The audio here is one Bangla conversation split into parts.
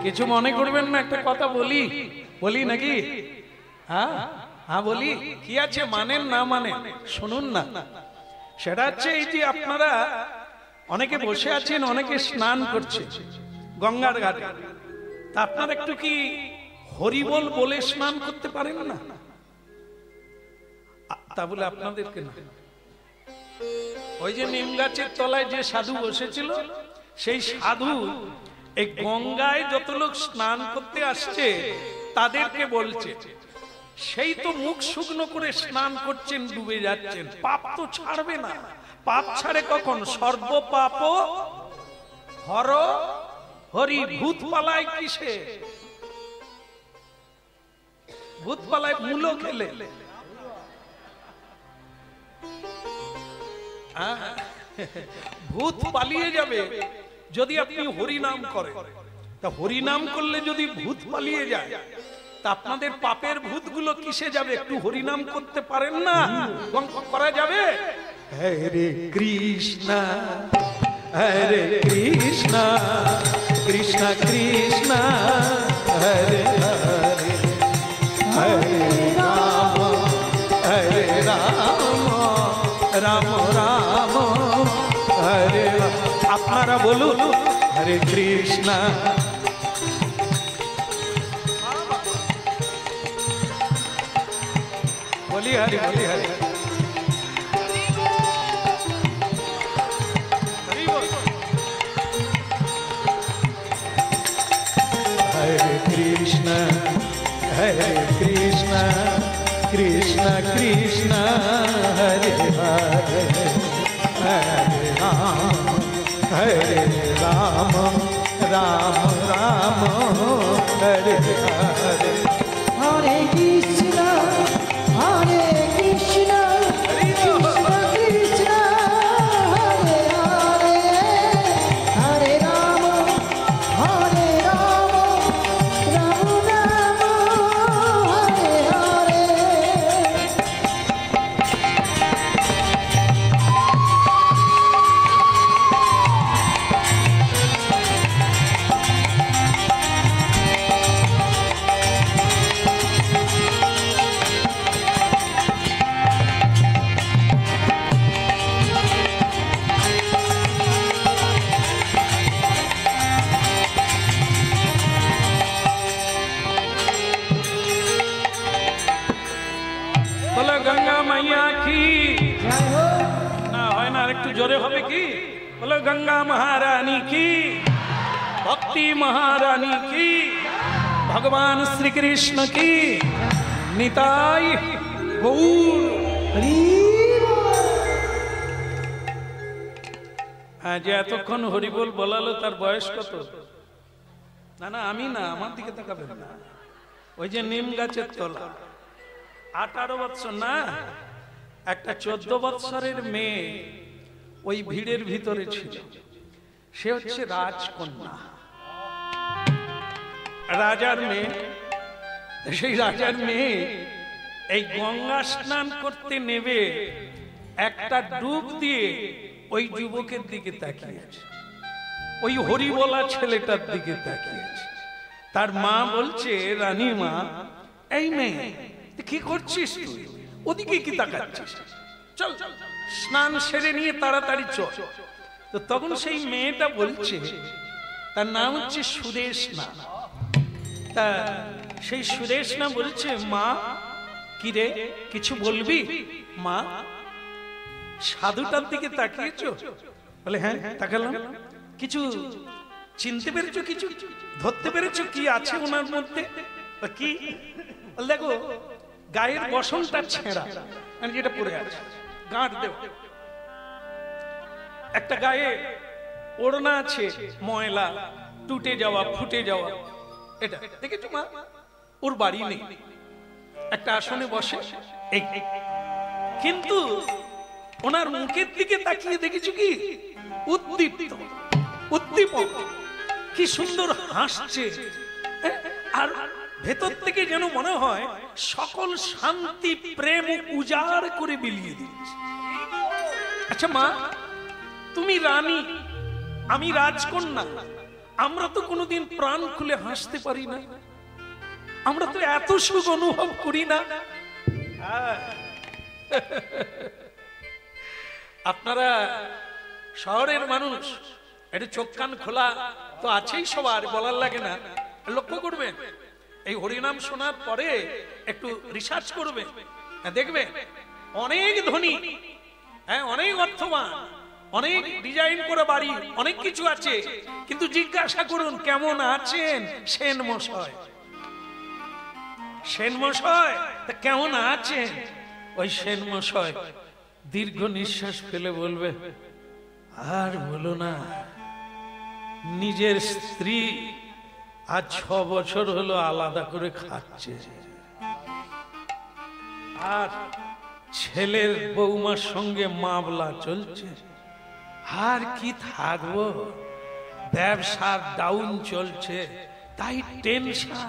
কিছু মনে করবেন না, একটা কথা বলি বলি নাকি? হ্যাঁ হ্যাঁ বলি, কি আছে, মানেন না মানেন শুনুন না। সেটা হচ্ছে এই যে আপনারা অনেকে বসে আছেন, অনেকে স্নান করছে গঙ্গার ঘাটে, তা আপনারা একটু কি হরিবোল বলে স্নান করতে পারেন না? তা বলে আপনাদেরকে না, ওই যে নিম গাছের তলায় যে সাধু বসেছিল, সেই সাধু এই গঙ্গায় যত লোক স্নান করতে আসছে তাদেরকে বলছে, সেই তো মুখ শুকনো করে স্নান করছেন, ডুবে যাচ্ছেন, পাপ তো ছাড়বে না। পাপ ছাড়ে কখন? সর্ব পাপ হর হরি। ভূত পালায় কিসে? ভূত পালায় মূলো খেলে। ভূত পালিয়ে যাবে যদি আপনি হরিনাম করেন। তা হরিনাম করলে যদি ভূত পালিয়ে যায়, তা আপনাদের পাপের ভূতগুলো কিসে যাবে? একটু হরিনাম করতে পারেন না? করা যাবে? হরে কৃষ্ণ হরে কৃষ্ণ কৃষ্ণ কৃষ্ণ হরে হরে, হরে রাম হরে রাম রাম রাম হরে। আপনারা বলুন হরে কৃষ্ণ। বলি হরি বলি হরি। হরে কৃষ্ণ হরে কৃষ্ণ কৃষ্ণ কৃষ্ণ হরে হরে, হরে রাম হরে রাম রাম রাম হরে হরে। হরে কৃষ্ণ হরে কৃষ্ণ কৃষ্ণ কৃষ্ণ হরে হরে, হরে রাম রাম রাম হরে হরে। বলো গঙ্গা মাইয়া কি না হয় না, আরেকটু জোরে হবে কি? বলো গঙ্গা মহারানী কি, ভক্তি মহারানী কি, ভগবান শ্রীকৃষ্ণ কি, নিতাই গৌর। হ্যাঁ, যে এতক্ষণ হরিবোল বলালো তার বয়স কত? না না আমি না, আমার দিকে তাকাবেন না। ওই যে নিম গাছের তলা, 18 বৎসর না, একটা 14 বৎসরের মেয়ে ওই ভিড়ের ভিতরে ছিল। সে হচ্ছে রাজকন্যা, রাজার মেয়ে। সেই রাজার মেয়ে এই গঙ্গা স্নান করতে নেবে, একটা ডুব দিয়ে ওই যুবকের দিকে তাকিয়েছে, ওই হরিবোলা ছেলেটার দিকে তাকিয়েছে। তার মা বলছে, রানী মা, এই মেয়ে কি করছিস তুই? ওদিকে কি তাকাচ্ছিস? চল স্নান সেরে নিয়ে তাড়াতাড়ি চল। তো তখন সেই মেয়েটা বলছে, তার নাম হচ্ছে সুদেশনা। তা সেই সুদেশনা বলছে, মা কি রে, কিছু বলবি? মা সাধুটার দিকে তাকিয়েছো? বলে হ্যাঁ তাকালাম। কিছু চিনতে পেরেছো? কিছু ধরতে পেরেছো কি আছে ওনার মধ্যে? কি? দেখো গায়ের বসনটা ছেঁড়া, যেটা পরে আছে, গাঁট দেওয়া। একটা গায়ে ওড়না আছে, ময়লা, টুটে যাওয়া, ফুটে যাওয়া। এটা দেখেছো মা? ওর বাড়ি নেই, একটা আসনে বসে। এই কিন্তু ওনার মুখের দিকে তাকিয়ে দেখেছো কি? উদ্দীপ্ত, উদ্দীপক, কি সুন্দর হাসছে, আর ভেতর থেকে যেন মনে হয় সকল শান্তি প্রেম উজাড় করে বিলিয়ে দিচ্ছে। আচ্ছা মা, তুমি রানী, আমি রাজকন্যা, আমরা তো কোনোদিন প্রাণ খুলে হাসতে পারি না, আমরা তো এত সুখ অনুভব করি না। আপনারা শহরের মানুষ, একটু চোখ কান খোলা তো আছেই সবার, বলার লাগে না। লক্ষ্য করবেন, এই হরিনাম শোনার পরে একটু রিসার্চ করবেন, দেখবেন অনেক ধনী, হ্যাঁ অনেক অর্থবান, অনেক ডিজাইন করে বাড়ি, অনেক কিছু আছে, কিন্তু জিজ্ঞাসা করুন কেমন আছেন সেন মশাই, সেন মশাই কেমন আছেন? ওই সেন মশাই দীর্ঘ নিঃশ্বাস ফেলে বলবে, আর বলো না, নিজের স্ত্রী আজ 6 বছর হলো আলাদা করে খাচ্ছে, আর ছেলের বৌমার সঙ্গে মামলা চলছে, আর কি থাকবো, ব্যবসার ডাউন চলছে, তাই টেনশন।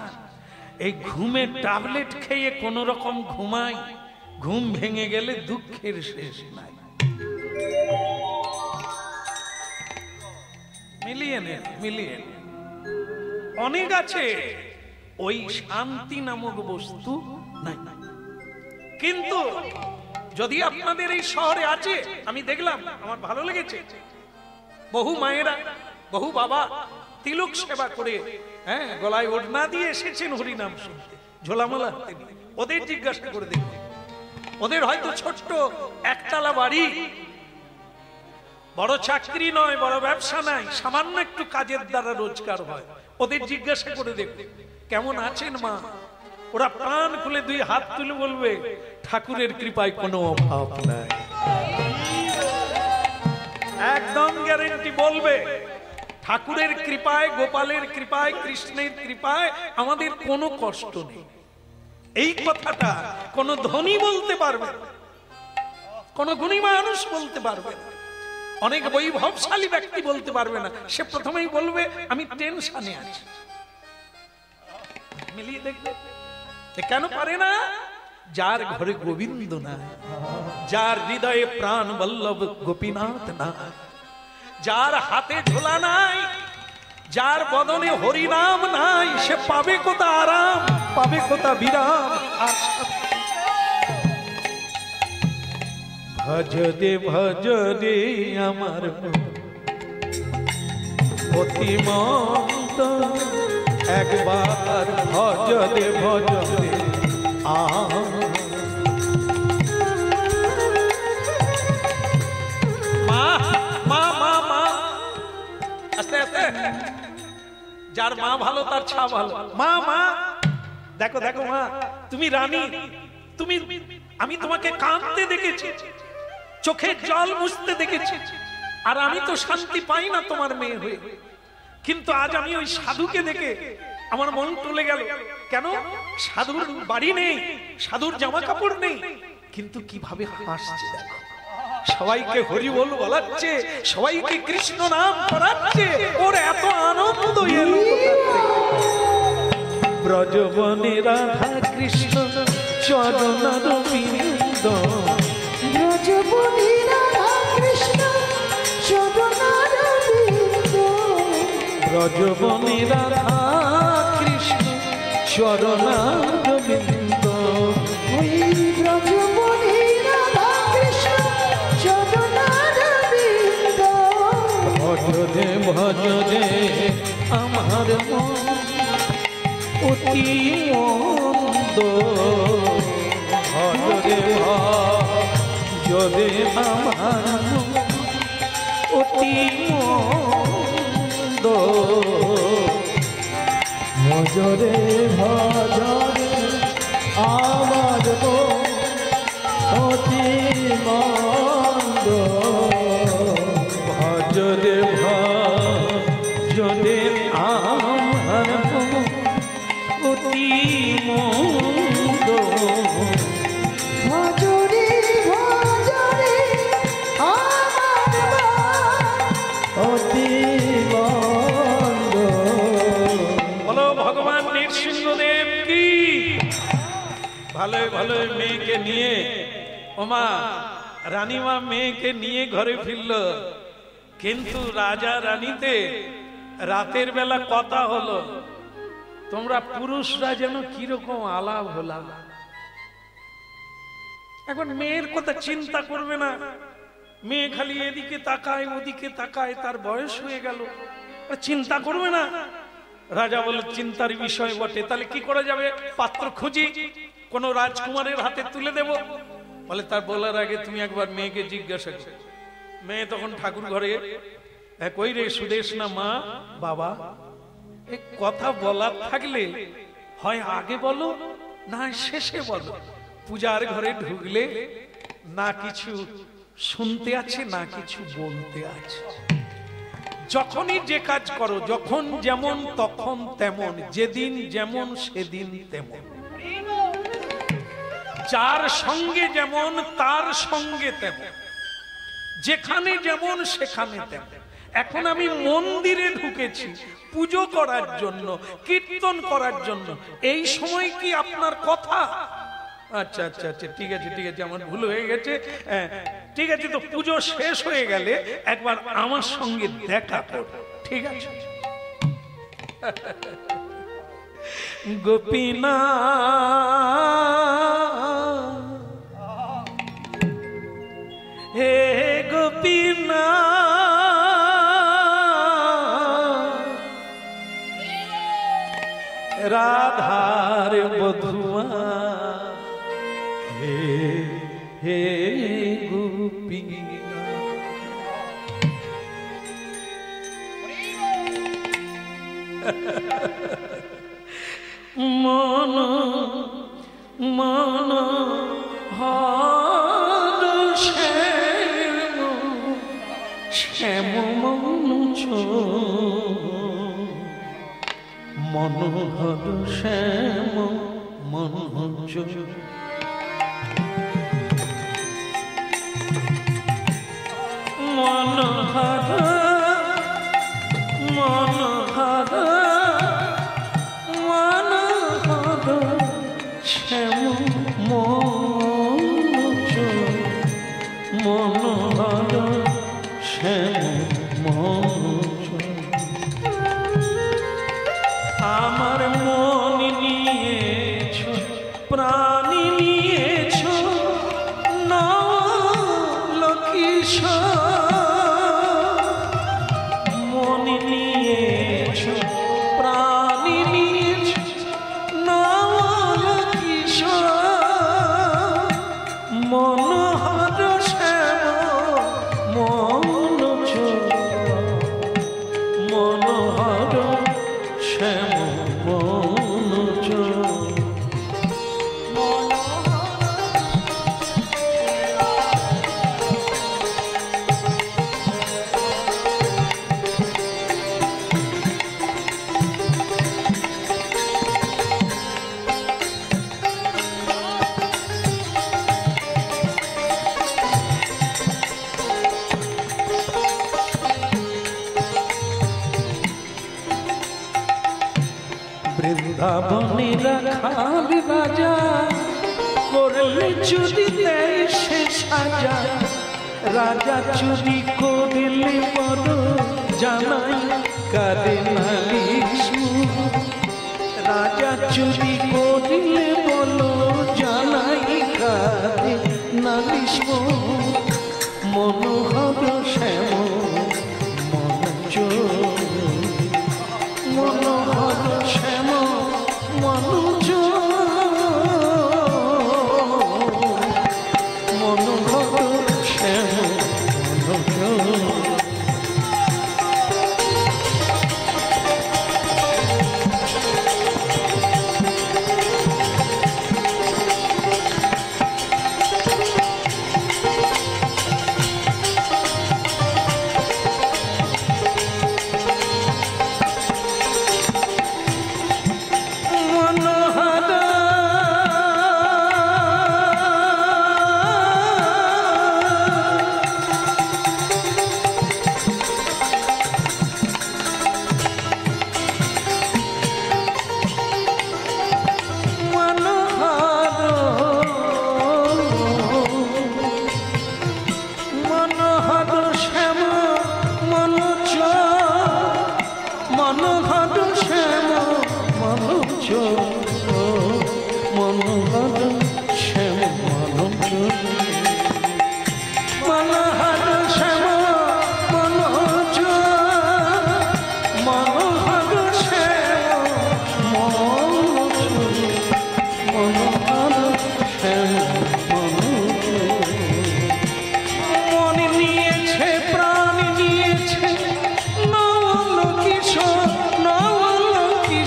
এই ঘুমের ট্যাবলেট খেয়ে কোন রকম ঘুমাই, ঘুম ভেঙে গেলে দুঃখের শেষ নাই। মিলিয়ে নেন, মিলিয়ে নেন। অনেক আছে, ওই শান্তি নামক বস্তু নাই। কিন্তু যদি আপনাদের এই শহরে আছে, আমি দেখলাম, আমার ভালো লেগেছে, বহু মায়েরা, বহু বাবা তিলক সেবা করে, হ্যাঁ গলায় ওড়না দিয়ে এসেছেন হরিনাম শুনতে, ঝোলামালা হাতে নিয়ে। ওদের জিজ্ঞাসা করে দেখুন, ওদের হয়তো ছোট্ট একতলা বাড়ি, বড় চাকরি নয়, বড় ব্যবসা নাই, সামান্য একটু কাজের দ্বারা রোজগার হয়। ওদের জিজ্ঞাসা করে দেখুন কেমন আছেন মা, ওরা প্রাণ খুলে 2 হাত তুলে বলবে, ঠাকুরের কৃপায় কোনো অভাব নাই। একদম গ্যারেন্টি বলবে, ঠাকুরের কৃপায়, গোপালের কৃপায়, কৃষ্ণের কৃপায় আমাদের কোনো কষ্ট নেই। এই কথাটা কোন ধনী বলতে পারবে না, কোন গুণী মানুষ বলতে পারবে না, অনেক বৈভবশালী ব্যক্তি বলতে পারবে না। সে প্রথমেই বলবে আমি টেনশনে আছি। মিলিয়ে দেখবে কেন পারে না? যার ঘরে গোবিন্দ নাই, যার হৃদয়ে প্রাণ বল্লভ গোপীনাথ নাই, যার হাতে ঝোলা নাই, যার বদনে হরিনাম নাই, সে পাবে কোথা আরাম, পাবে কোথা বিরাম। আর ভজ দে আমার অতি মন্ত, একবার ভজ দে মা মা মা মা, আস্তে আস্তে, যার মা ভালো তার ছা ভালো। মা মা, দেখো দেখো মা, তুমি রানী, তুমি, আমি তোমাকে কাঁদতে দেখেছি, চোখের জল মুছতে দেখেছি, আর আমি তো শান্তি পাই না তোমার মেয়ে হয়ে। কিন্তু আজ আমি ওই সাধুকে দেখে আমার মন টলে গেল। কেন? সাধুর বাড়ি নেই, সাধুর জামা কাপড় নেই, কিন্তু কিভাবে হাসছে দেখো, সবাইকে হরি বল বলাচ্ছে, সবাইকে কৃষ্ণ নাম করাচ্ছে, ওর এত আনন্দ এলো কোথা থেকে? ব্রজবনে রাধা কৃষ্ণ চরণারবিন্দ, ব্রজবনে রাধা কৃষ্ণ চরণারবিন্দ, ব্রজবনে রাধা কৃষ্ণ চরণারবিন্দ, ওই ব্রজবনে রাধা কৃষ্ণ চরণারবিন্দ। ভজ দে আমার মন অতি মন্দ, ভজ দে আমার মন অতি মন্দ, ভজরে ভজরে আমার মন অতি মন্দ, ভজ দে আমার মন অতি মন্দ, ভজরে ভজরে আমার মন অতি মন্দ। বলো ভগবান নৃসিংহদেব কি। ভালো ভালো মেয়েকে নিয়ে, ওমা রানীমা মেয়েকে নিয়ে ঘরে ফিরল, কিন্তু রাজা রানীতে রাতের বেলা কথা হলো, তোমরা পুরুষরা যেন কিরকম আলাপ হলা। এখন মেয়ের কথা চিন্তা করবে না, মেয়ে খালি এদিকে তাকায় ওদিকে তাকায়, তার বয়স হয়ে গেল, চিন্তা করবে না। রাজা বলে চিন্তার বিষয় বটে, তাহলে কি করা যাবে? পাত্র খুঁজি, কোন রাজকুমারের হাতে তুলে দেব। বলে তার বলার আগে তুমি একবার মেয়েকে জিজ্ঞাসা করো। মেয়ে তখন ঠাকুর ঘরে, কই রে সুদেশ না মা বাবা, এই কথা বলার থাকলে হয় আগে বলো না শেষে বলো। পূজার ঘরে ঢুকলে না কিছু শুনতে আছে না কিছু বলতে আছে। যখনই যে কাজ করো, যখন যেমন তখন তেমন, যেদিন যেমন সেদিন তেমন, যার সঙ্গে যেমন তার সঙ্গে তেমন, যেখানে যেমন সেখানে তেমন। এখন আমি মন্দিরে ঢুকেছি পুজো করার জন্য, কীর্তন করার জন্য, এই সময় কি আপনার কথা? আচ্ছা আচ্ছা আচ্ছা, ঠিক আছে ঠিক আছে, আমার ভুল হয়ে গেছে। ঠিক আছে, তো পুজো শেষ হয়ে গেলে একবার আমার সঙ্গে দেখা করো, ঠিক আছে? গোপীনা হে গোপীনা, রাধার বধুয়া হে হে গোপীনা। মন মন হর শ্যাম শ্যাম মনুজ, মনোহর শ্যাম মনুজ, মনোহর মনোহর মনোহর শ্যাম মনুজ, মনোহর শ্যাম মনুজ। আমার মন নিয়েছ প্রাণ নিয়েছ নলকিশ, মন নিয়েছ প্রাণ নিয়েছ নলকিশ, মনোহর শ্যাম মনুজ, মনোহর শ্যাম মনুজ। বৃন্দাবনে রাখাল রাজা করলে চুরি দেয় সে সাজা, রাজা চুরি করলে বড় জানাই কারে নালিশ, রাজা চুরি করলে বলো জানাই কারে নালিশ। মনোহর শ্যাম মনুজ, মনোহর শ্যাম মনুজ, মনোহর শ্যাম মনুজ। মনোহর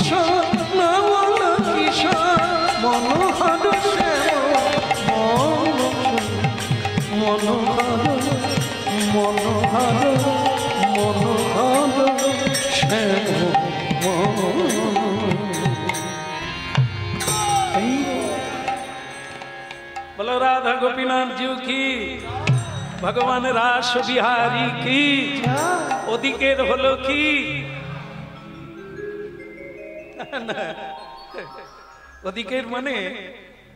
কিশোর নবল কিশোর মনোহর শ্যাম মনোহর মনোহর মনোহর শ্যাম बोलो राधा गोपीनाथ जी की भगवान रास बिहारी की ओदिकेर हलो की ओदिकेर माने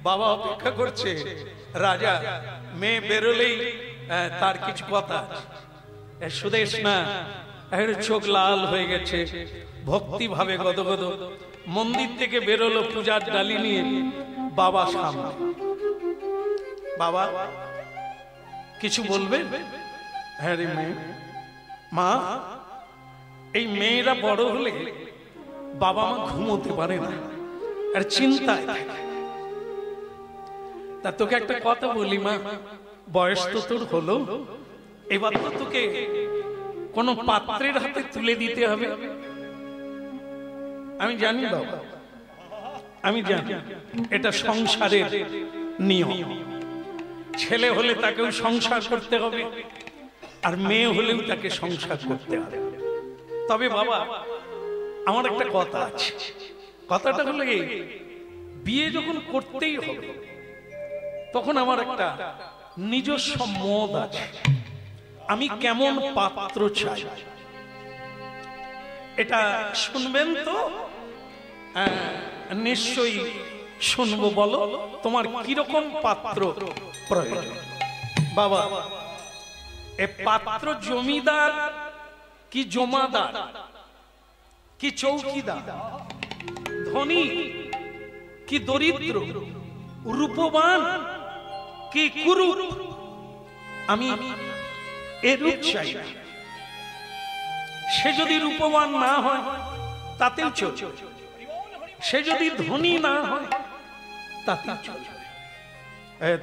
बाबा अपेक्षा करছে राजा মেয়ে বেরোলেই তার কিছু কথা সুদেশ না এর চোখ লাল হয়ে গেছে ভক্তি ভাবে গদগদ মন্দির থেকে বেরোলো পূজার ডালি নিয়ে বাবা সামনে বাবা কিছু বলবে হ্যাঁ রে মেয়ে মা এই মেয়েরা বড় হলে বাবা মা ঘুমোতে পারে না আর চিন্তায় থাকে তা তোকে একটা কথা বলি মা বয়স তো তোর হলো এবার তো তোকে কোন পাত্রের হাতে তুলে দিতে হবে আমি জানি বাবা আমি জানি এটা সংসারের নিয়ম ছেলে হলে তাকেও সংসার করতে হবে আর মেয়ে হলেও তাকে সংসার করতে হবে তবে বাবা আমার একটা কথা আছে কথাটা হলো এই বিয়ে যখন করতেই হবে তখন আমার একটা নিজস্ব মত আছে আমি কেমন পাত্র চাই এটা শুনবেন তো নিশ্চয়ই শুনবো বলো তোমার কিরকম পাত্র প্রয়োজন বাবা এ পাত্র জমিদার কি জমাদার কি চৌকিদার ধনী কি দরিদ্র রূপবান কি কুরূপ আমি এরূপ চাই সে যদি রূপবান না হয় তাতেও চলবে সে যদি ধনী না হয় তাতেও চলবে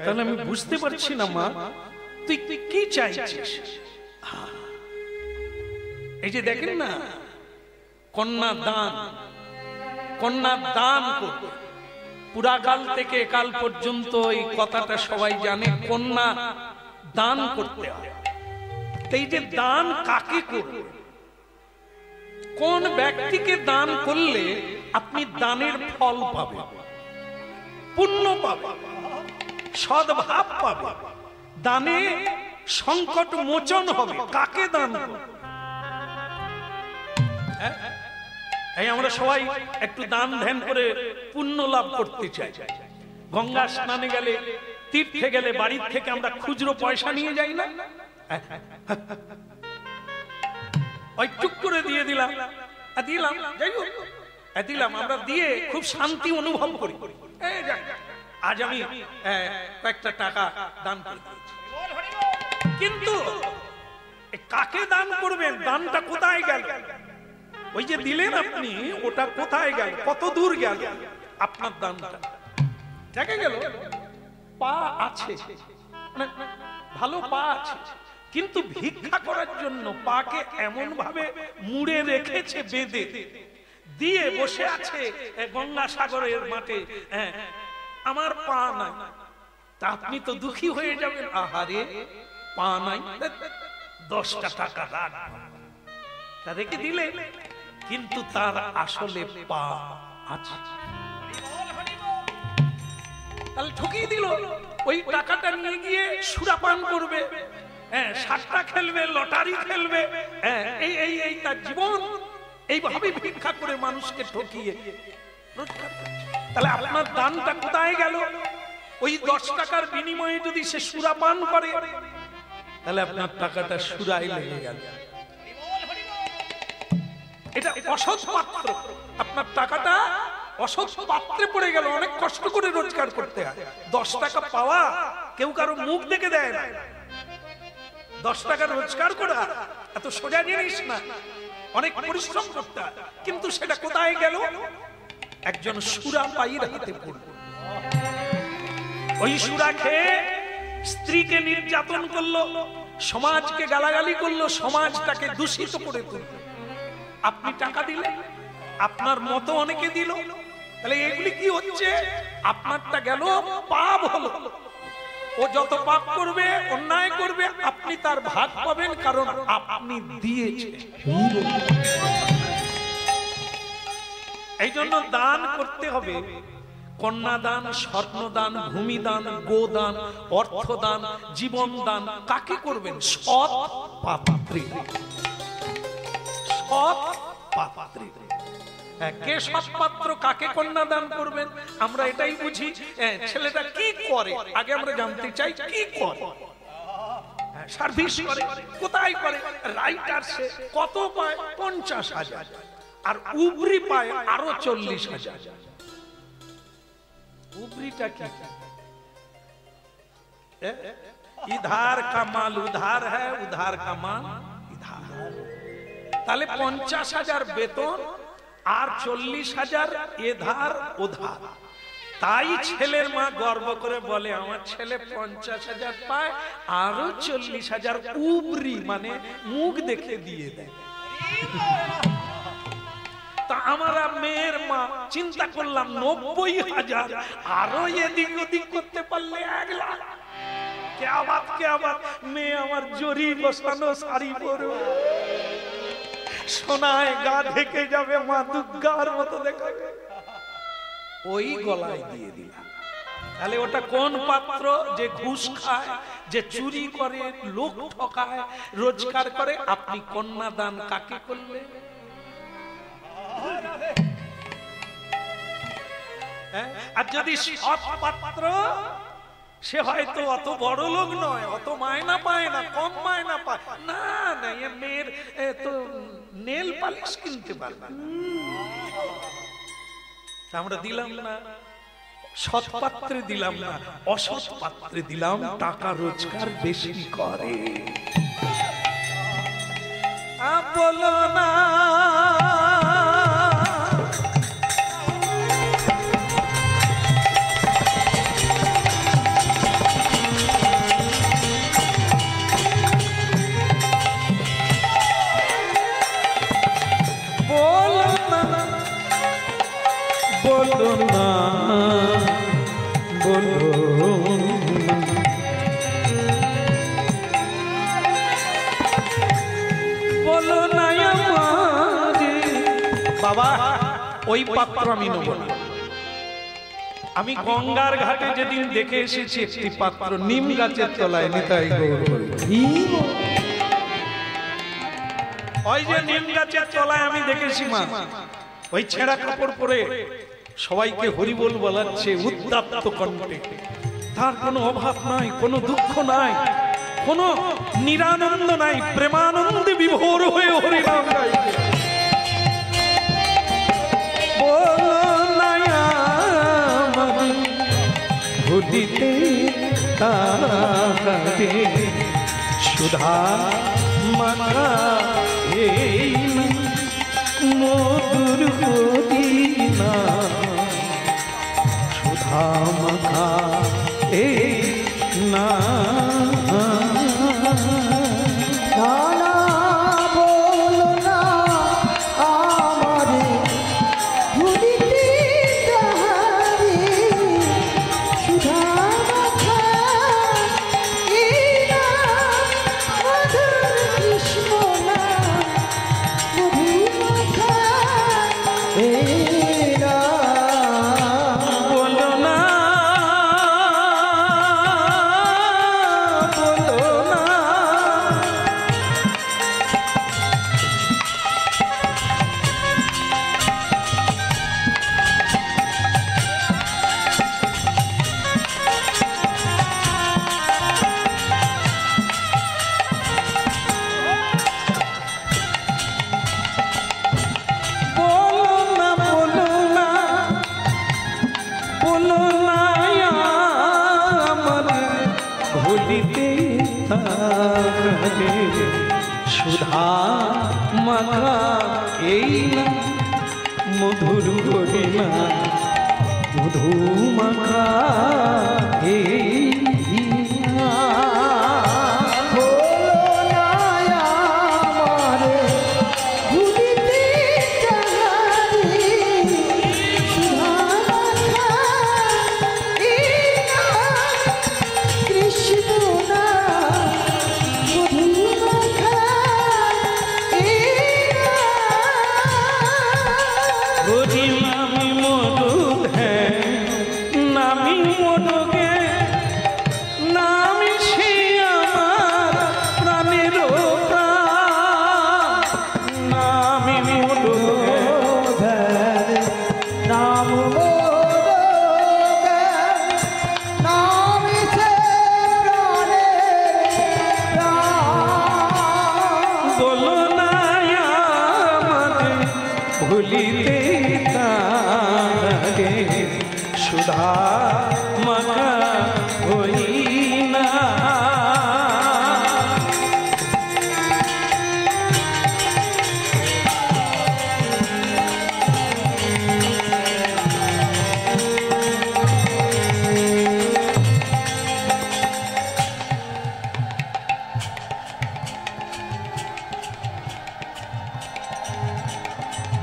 তাহলে আমি বুঝতে পারছি না মা তুই কি চাইছিস এই যে দেখেন না কন্যা দান করবে পুরাকাল থেকে কাল পর্যন্ত এই কথাটা সবাই জানে কন্যা দান করতে হয় এই যে দান কাকে করবে কোন ব্যক্তিকে দান করলে আপনি দানের ফল পাবেন পুণ্য পাবেন সদ্ভাব পাবেন দানে সংকট মোচন হবে কাকে দান করবে এই আমরা সবাই একটু দান ধ্যান করে পুণ্য লাভ করতে চাই গঙ্গা স্নানে গেলে তীর্থে গেলে বাড়ির থেকে আমরা খুচরো পয়সা নিয়ে যাই না ওই টুক করে দিয়ে দিলাম যাই হোক দিলাম আমরা দিয়ে খুব শান্তি অনুভব করি আজ আমি কয়েকটা টাকা দান করে দিয়েছি কিন্তু কাকে দান করবেন দানটা কোথায় গেল ওই যে দিলেন আপনি ওটা কোথায় গেল কত দূর গেল আপনার দানটা দেখা গেল পা আছে ভালো পা আছে কিন্তু ভিক্ষা করার জন্য পাকে এমন ভাবে মুড়ে রেখেছে বেঁধে দিয়ে বসে আছে গঙ্গাসাগরের মাঠে আমার পা নাই তা আপনি তো দুঃখী হয়ে যাবেন আহারে পা নাই 10টা টাকা রেখে দিলে কিন্তু তার আসলে পা আছে তাহলে ঠকিয়ে দিল ওই টাকাটা নিয়ে গিয়ে সুরাপান করবে সাতটা খেলবে লটারি খেলবে এই তার জীবন এইভাবে ভিক্ষা করে মানুষকে ঠকিয়ে তাহলে আপনার দানটা কোথায় গেল ওই 10 টাকার বিনিময়ে যদি সে সুরাপান করে তাহলে আপনার টাকাটা সুরাই লেগে গেল এটা অসৎ পাত্র আপনার টাকাটা অসৎ পাত্রে পড়ে গেল অনেক কষ্ট করে রোজগার করতে হয় 10 টাকা পাওয়া কেউ কারো মুখ দেখে দেয় না 10 টাকা রোজগার করা এত সোজা জিনিস না অনেক পরিশ্রম করতে হয় কিন্তু সেটা কোথায় গেল একজন সুরাপায়ীর হাতে পড়ল ওই সুরা খেয়ে স্ত্রীকে নির্যাতন করলো সমাজকে গালাগালি করলো সমাজটাকে দূষিত করে তুলল আপনি টাকা দিলেন আপনার মতো অনেকে দিল, তাহলে এগুলি কি হচ্ছে? আপনারটা গেল, পাপ হলো। ও যত পাপ করবে, অন্যায় করবে, আপনি তার ভাগ পাবেন, কারণ আপনি দিয়েছেন। এই জন্য দান করতে হবে। কন্যাদান, স্বর্ণদান, ভূমিদান, গোদান, অর্থদান, জীবন দান কাকে করবেন? সৎ পাত্রী। সৎ পাত্রী। কে সৎ পাত্র? কাকে কন্যাদান করবেন? আমরা এটাই বুঝি। ছেলেটা কি করে আগে আমরা জানতে চাই। কি করে? সার্ভিস করে। কোথায় করে? রাইটার। সে কত পায়? 50,000। আর উবরি পায় আরো 40,000। उबरीटा क्या? इधार का माल उधार है, उधार का माल इधार। ताले 50,000 বেতন আর 40,000 এধার ওধার। তাই ছেলের মা গর্ব করে বলে, আমার ছেলে 50,000 পায়, আরো 40,000 উবরি, মানে মুখ দেখে দিয়ে দেয়। তা আমরা মেয়ের মা চিন্তা করলাম 90,000, আরো এদিক ওদিক করতে পারলে 1 লাখ। क्या बात। মেয়ে আমার জরি বসানো শাড়ি পরবে, সোনায় গা ঢেকে যাবে, মা দুর্গার মতো দেখাবে, ওই গলায় দিয়ে দিলাম। তাহলে ওটা কোন পাত্র? যে ঘুষ খায়, যে চুরি করে, লোক ঠকায়, রোজগার করে। আপনি কন্যাদান কাকে করলেন? আর যদি সৎ পাত্র, সে হয়তো অত বড় লোক নয়, অত মায়না পায় না, কম মায়না পায় না, না এ মেয়ের তো নেল পালিশ কিনতে পারবে না, আমরা দিলাম না। সৎ পাত্রে দিলাম না, অসৎ পাত্রে দিলাম, টাকা রোজগার বেশি করে। বলো না বাবা, ওই পাত্র আমি নেব না। আমি গঙ্গার ঘাটে যেদিন দেখে এসেছি একটি পাত্র নিম গাছের তলায়, নিতাই গৌর, ওই যে নিম গাছের তলায় আমি দেখেছি মা, ওই ছেঁড়া কাপড় পরে সবাইকে হরিবোল বলাচ্ছে উত্তাপ্ত কণ্ঠে। তার কোনো অভাব নাই, কোনো দুঃখ নাই, কোনো নিরানন্দ নাই, প্রেমানন্দে বিভোর হয়ে হরিনাম গাইছে। ভুলিতে তাহারে সুধা মাখা এই মধুর মদিনা, সুধা মাখা এই না। সুধা মাখা এই না মধুর হরিণা, মধু মাখা এই বলো না আমাদের ভুলিতে তারে সুধা মাখা হই না।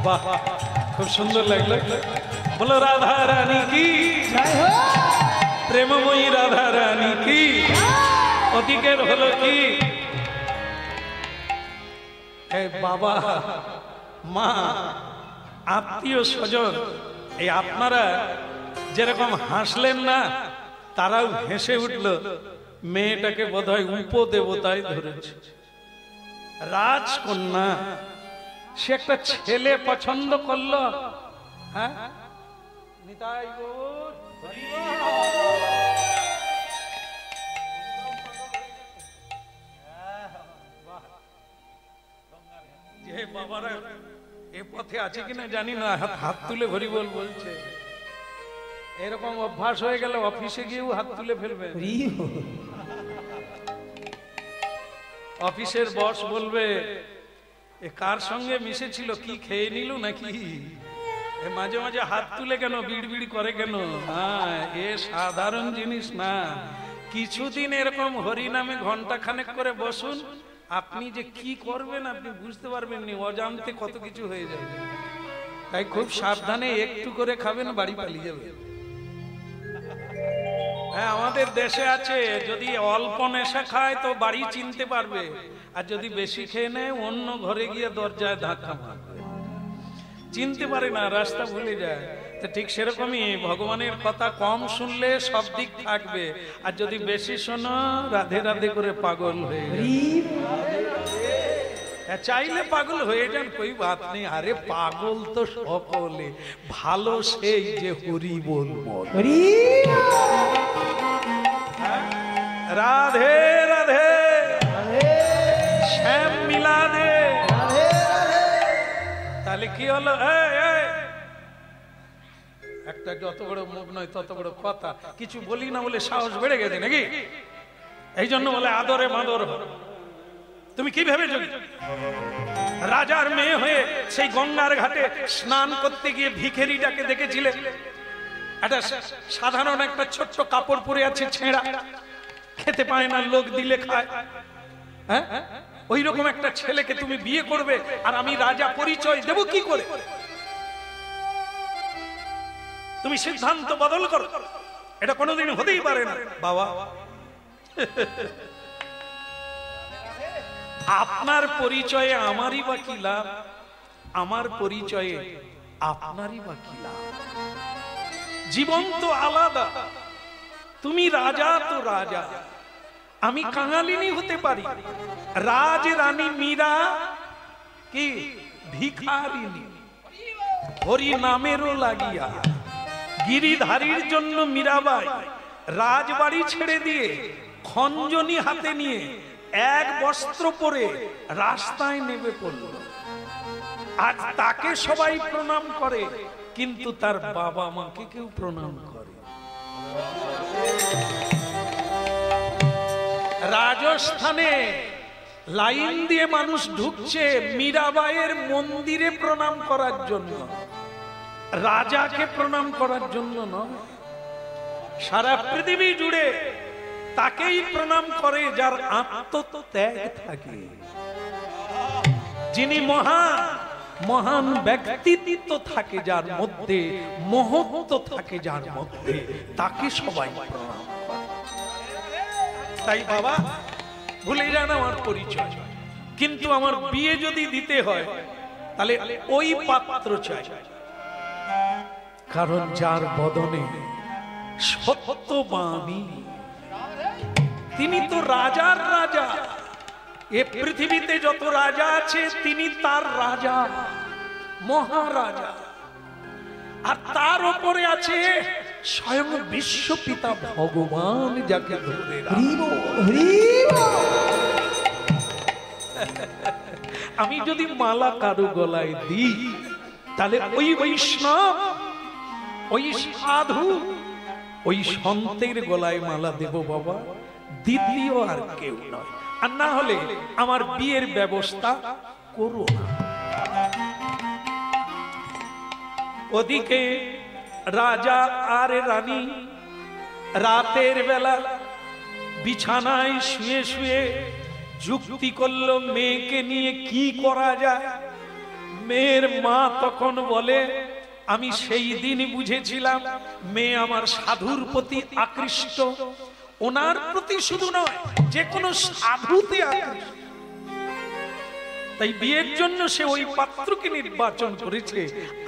বাহ, খুব সুন্দর লাগলো। বলো রাধা রানী কি, প্রেমময়ী রাধা রানী কি। অধিকের হলো কি, এই বাবা মা আত্মীয় স্বজন, এই আপনারা যেরকম হাসলেন না, তারাও হেসে উঠল। মেয়েটাকে বোধহয় উপদেবতায় ধরেছে, রাজকন্যা। সে একটা ছেলে পছন্দ করলো। হ্যাঁ, নিতাই গৌর হরি বল। যে বাবারা এ পথে আছে কিনা জানি না, হাত তুলে হরি বল বলছে। এরকম অভ্যাস হয়ে গেল, অফিসে গিয়েও হাত তুলে ফেলবে। অফিসের বস বলবে এ কার সঙ্গে মিশেছিল, কি খেয়ে নিল নাকি, এ মাঝে মাঝে হাত তুলে কেন, বিড়বিড় করে কেন। হ্যাঁ, এ সাধারণ জিনিস না। কিছুদিন এরকম হরি নামে ঘন্টা খানেক করে বসুন, আপনি যে কি করবেন আপনি বুঝতে পারবেন না, অজান্তে কত কিছু হয়ে যাবে। তাই খুব সাবধানে একটু করে খাবেন, বাড়ি পালিয়ে যাবে। হ্যাঁ, আমাদের দেশে আছে, যদি অল্প নেশা খায় তো বাড়ি চিনতে পারবে, আর যদি বেশি খেয়ে নেয় অন্য ঘরে গিয়ে দরজায় ধাক্কা মারবে, চিনতে পারে না, রাস্তা ভুলে যায়। তো ঠিক সেরকমই ভগবানের কথা কম শুনলে সব দিক থাকবে, আর যদি বেশি শোনো রাধে রাধে করে পাগল হয়ে চাইলে পাগল হয়ে যান, কই বাত নেই। আরে পাগল তো সকলে, ভালো সেই যে হরি বল বল। রাধে রাধে শ্যাম মিলা দে। তাহলে কি হলো, একটা যত বড় মুখ নয় তত বড় কথা, কিছু বলি না বলে সাহস বেড়ে গেছে নাকি। এই জন্য বলে আদরে মাদর। তুমি কি ভেবেছো রাজার মেয়ে হয়ে সেই গঙ্গার ঘাটে স্নান করতে গিয়ে ভিখারিটাকে দেখেছিলে? একটা সাধারণ একটা ছোট্ট কাপড় পরে আছে, ছেঁড়া, খেতে পায় না, লোক দিলে খায়। হ্যাঁ, ওই রকম একটা ছেলেকে তুমি বিয়ে করবে, আর আমি রাজা পরিচয় দেব কি করে? তুমি সিদ্ধান্ত বদল করো, এটা কোনোদিন হতেই পারে না বাবা। আপনার পরিচয়ে আমারই বা কি লাভ, আমার পরিচয়ে আপনারই বা কি লাভ? জীবন তো আলাদা। তুমি রাজা তো রাজা, আমি কাঙালিনী হতে পারি। রাজ রানী মীরা কি ভিখারিনী, হরি নামেরও লাগিয়া। গিরিধারীর জন্য মীরাবাই রাজবাড়ি ছেড়ে দিয়ে খঞ্জনি হাতে নিয়ে এক বস্ত্র পরে রাস্তায় নেমে পড়ল। আজ তাকে সবাই প্রণাম করে, কিন্তু তার বাবা মাকে কেউ প্রণাম করে। রাজস্থানে লাইন দিয়ে মানুষ ঢুকছে মীরাবাইয়ের মন্দিরে প্রণাম করার জন্য, রাজাকে প্রণাম করার জন্য নয়। সারা পৃথিবী জুড়ে তাকেই প্রণাম করে যার আত্মত্যাগ থাকে, যিনি মহান ব্যক্তিত্ব থাকে যার মধ্যে, মহত্ব থাকে যার মধ্যে, তাকে সবাই প্রণাম করে। তাই বাবা ভুলে যান আমার পরিচয়, কিন্তু আমার বিয়ে যদি দিতে হয় তাহলে ওই পাত্র চাই, কারণ যার বদনে সত্যবাণী, তিনি তো রাজার রাজা। এ পৃথিবীতে যত রাজা আছে তিনি তার রাজা, মহারাজা। আর তার উপরে আছে স্বয়ং বিশ্বপিতা ভগবান, যাকে ধরে আমি যদি মালা কারো গলায় দিই, তাহলে ওই বৈষ্ণব, ওই সাধু, ওই সন্তের গলায় মালা দেব বাবা, দ্বিতীয় আর কেউ নয়। আর না হলে আমার বিয়ের ব্যবস্থা করো না। ওদিকে রাজা আর রানী রাতের বেলা বিছানায় শুয়ে শুয়ে যুক্তি করলো মেয়েকে নিয়ে কি করা যায়। মেয়ের মা তখন বলে, আমি সেই দিনই বুঝেছিলাম মেয়ে আমার সাধুর প্রতি আকৃষ্ট, ওনার প্রতি শুধু নয়, যে কোনো সাধুতে আকৃষ্ট। তাই বিয়ের জন্য সে ওই পাত্রকে নির্বাচন করেছে।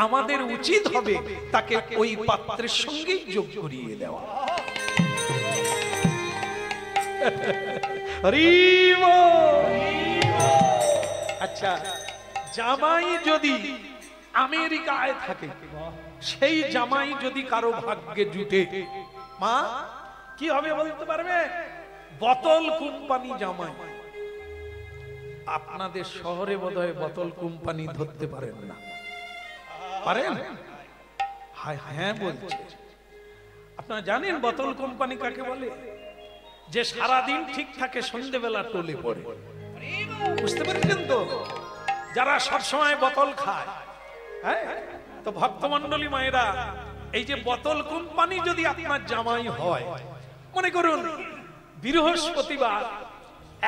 আমাদের উচিত হবে তাকে ওই পাত্রের সঙ্গেই যোগ করিয়ে দেওয়া। আচ্ছা, জামাই যদি আমেরিকায় থাকে, সেই জামাই যদি কারো ভাগ্যে জুটে, মা কি হবে বলতে পারবে? বোতল কোম্পানি জামাই। আপনাদের শহরে বোধহয় বোতল কোম্পানি ধরতে পারেন না, পারেন? হ্যাঁ বলছে। আপনারা জানেন বোতল কোম্পানি কাকে বলে? যে সারাদিন ঠিক থাকে, সন্ধ্যেবেলা টলে পড়ে। বুঝতে পেরেছেন তো? যারা সবসময় বোতল খায়। হ্যাঁ, তো ভক্তমন্ডলী মায়েরা, এই যে বোতল কোম্পানি যদি আপনার জামাই হয়, মনে করুন বৃহস্পতিবার,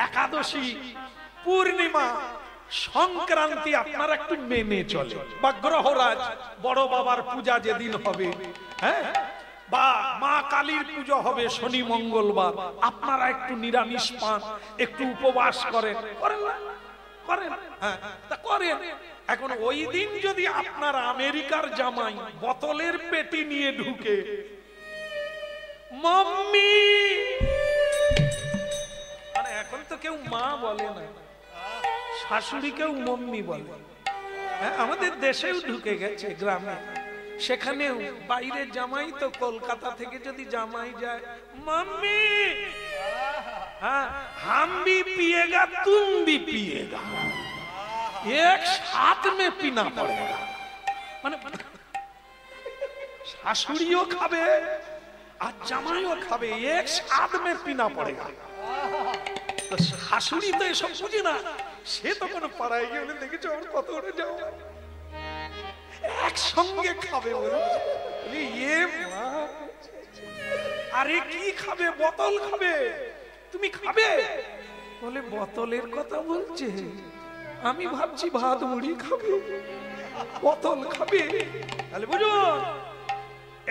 একাদশী, পূর্ণিমা, সংক্রান্তি আপনার একটু মেনে চলে, বা গ্রহরাজ বড় বাবার পূজা যেদিন হবে, হ্যাঁ, বা মা কালীর পুজো হবে শনি মঙ্গলবার, আপনারা একটু নিরামিষ পান, একটু উপবাস করেন, করেন না? করেন? হ্যাঁ, তা করেন। এখন ওই দিন যদি আপনার আমেরিকার জামাই বোতলের পেটি নিয়ে ঢুকে, মাম্মি, মানে এখন তো কেউ মা বলে না, শাশুড়িকেও মাম্মি বলে। হ্যাঁ, আমাদের দেশেও ঢুকে গেছে, গ্রামে, সেখানেও। বাইরের জামাই তো কলকাতা থেকে যদি জামাই যায়, মাম্মি, हाँ, हम भी पिएगा तुम भी पिएगा, एक साथ में पीना पड़ेगा। মানে শাশুড়িও খাবে আর জামাইও খাবে, এক সাথ মে পিনা পড়েগা। তো শাশুড়ি তো এসব বুঝে না, সে তো কোনো পাড়ায় গিয়ে দেখেছো আমার কত করে যাও, একসঙ্গে খাবে বলে। আরে কি খাবে? বোতল খাবে। তুমি খাবে? বলে বোতলের কথা বলছে, আমি ভাবছি ভাত মুড়ি খাবে, বোতল খাবে। তাহলে বুঝুন,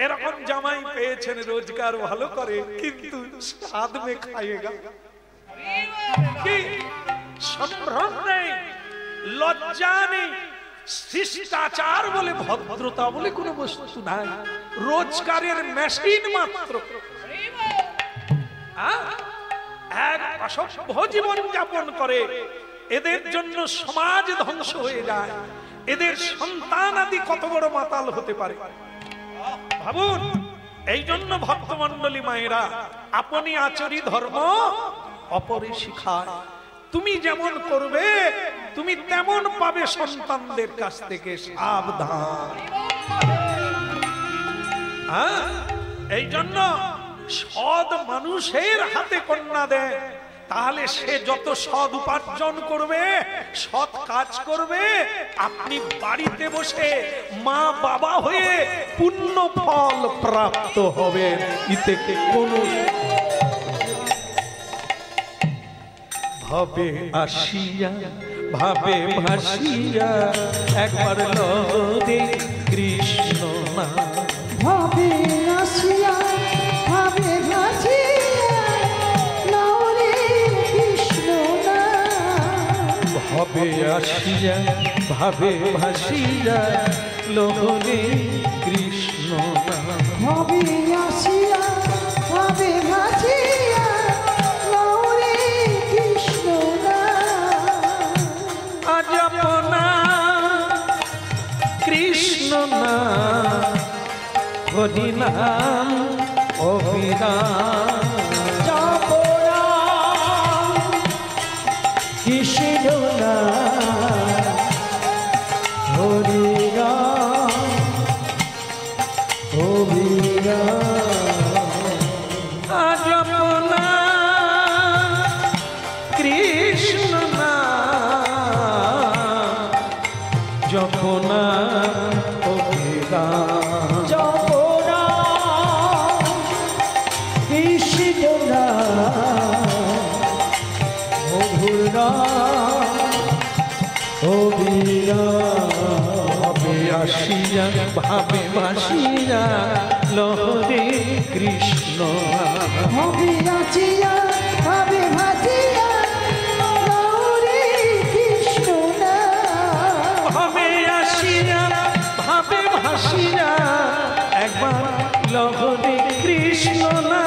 এরকম জামাই পেয়েছেন, রোজগার ভালো করে, কিন্তু স্বাদ মে খায়েগা। কি সম্ভ্রম নেই, লজ্জা নেই, শিষ্টাচার বলে, ভদ্রতা বলে কোনো বস্তু নাই, রোজগারের মেশিন মাত্র। এক অসভ্য জীবন যাপন করে, এদের জন্য সমাজ ধ্বংস হয়ে যায়, এদের সন্তান আদি কত বড় মাতাল হতে পারে ভাবুন। এই জন্য ভক্তমন্ডলী মায়েরা, আপনি আচরি ধর্ম অপরে শিখায়। তুমি যেমন করবে তুমি তেমন পাবে সন্তানদের কাছ থেকে, সাবধান। এই জন্য সৎ মানুষের হাতে কন্যা দেয়, তাহলে সে যত সৎ উপার্জন করবে, সৎ কাজ করবে, আপনি বাড়িতে বসে মা বাবা হয়ে পুণ্য ফল প্রাপ্ত হবেন। এতে কোনো ভাবে আসিয়া ভাবে ভাসিয়া একবার লরে কৃষ্ণ না, ভাবে আসিয়া ভাবে ভাসিয়া লরে কৃষ্ণ না, ভাবে আসিয়া ভাবে ভাসিয়া লরে কৃষ্ণ না, ভাবে আসিয়া ভাবে ভাসিয়া লরে কৃষ্ণ না, আজ আপনা কৃষ্ণ না হরি নাম অবিরাম জপ নাম কৃষ্ণ নাম হরি নাম অবিরাম জপ নাম কৃষ্ণ নাম জপ নাম অবিরাম জপ নাম কৃষ্ণ নাম অবিরাম ভাবে আসিয়া ভাবে ভাসিয়া লহরে কৃষ্ণ ভাবে নাচিয়া ভাবে ভাসিয়া লহরে কৃষ্ণ নাম ভাবে আসিয়া ভাবে ভাসিয়া একবার লহরে কৃষ্ণ না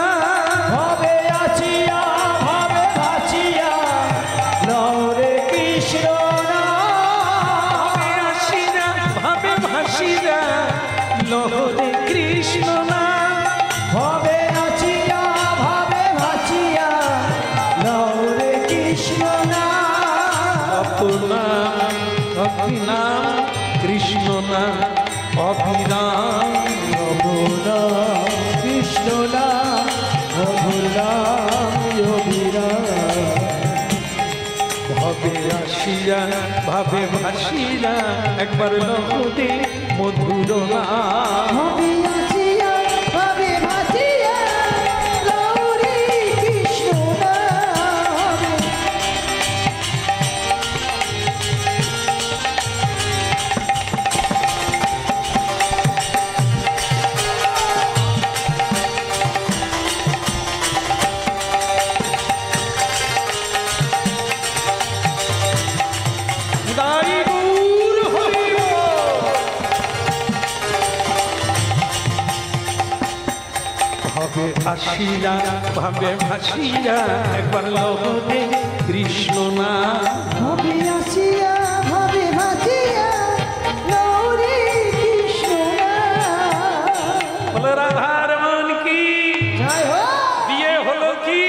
ভাবে নাচিয়া ভাবে ভাসিয়া লহরে কৃষ্ণ নাম ভাবে আসিয়া ভাবে ভাসিয়া লহরে কৃষ্ণ না ভাবে নাচিয়া ভাবে ভাসিয়া লহরে কৃষ্ণ নাম অপনাম অভিনাম কৃষ্ণ না অভিরাম অভিরাম কৃষ্ণ নাম অভিরাম অভিরাম ভাবে আসিয়া ভাবে ভাসিয়া একবার লহরে মধুর নাম ভাবে নাচিয়া ভাবে ভাসিয়া লহরে কৃষ্ণ নাম গাই গৌর হরি বল। ভাবে আসিয়া ভাবে ভাসিয়া একবার লহরে কৃষ্ণ না ভাবে নাচিয়া ভাবে ভাসিয়া লহরে কৃষ্ণ নাম বলো রাধার মান কি জয় হো বিয়ে হলো কি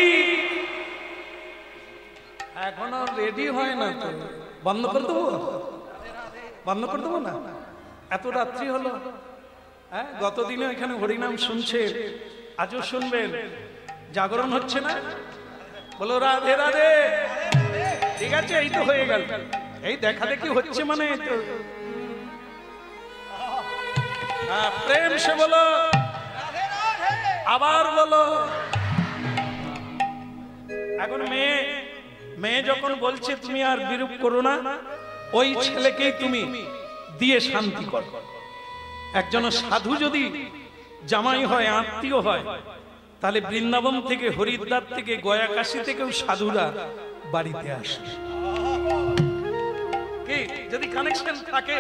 এখনো রেডি হয় না তো বন্ধ করে দেবো বন্ধ করে দেবো না এত রাত্রি হলো হ্যাঁ গতদিনে এখানে হরিনাম শুনছে আজও শুনবেন জাগরণ হচ্ছে না বলো রাধে রাধে ঠিক আছে এই তো হয়ে গেল এই দেখা দেখি হচ্ছে মানে এই তো হ্যাঁ, প্রেম সে বলো আবার বলো এখন মেয়ে যখন বলছে তুমি আর বিরূপ করো না ওই ছেলেকেই তুমি দিয়ে শান্তি কর একজন সাধু যদি জামাই হয় আত্মীয় হয় তাহলে বৃন্দাবন থেকে হরিদ্বার থেকে গয়া কাশী থেকেও সাধুরা বাড়িতে আসে কি যদি কানেকশন থাকে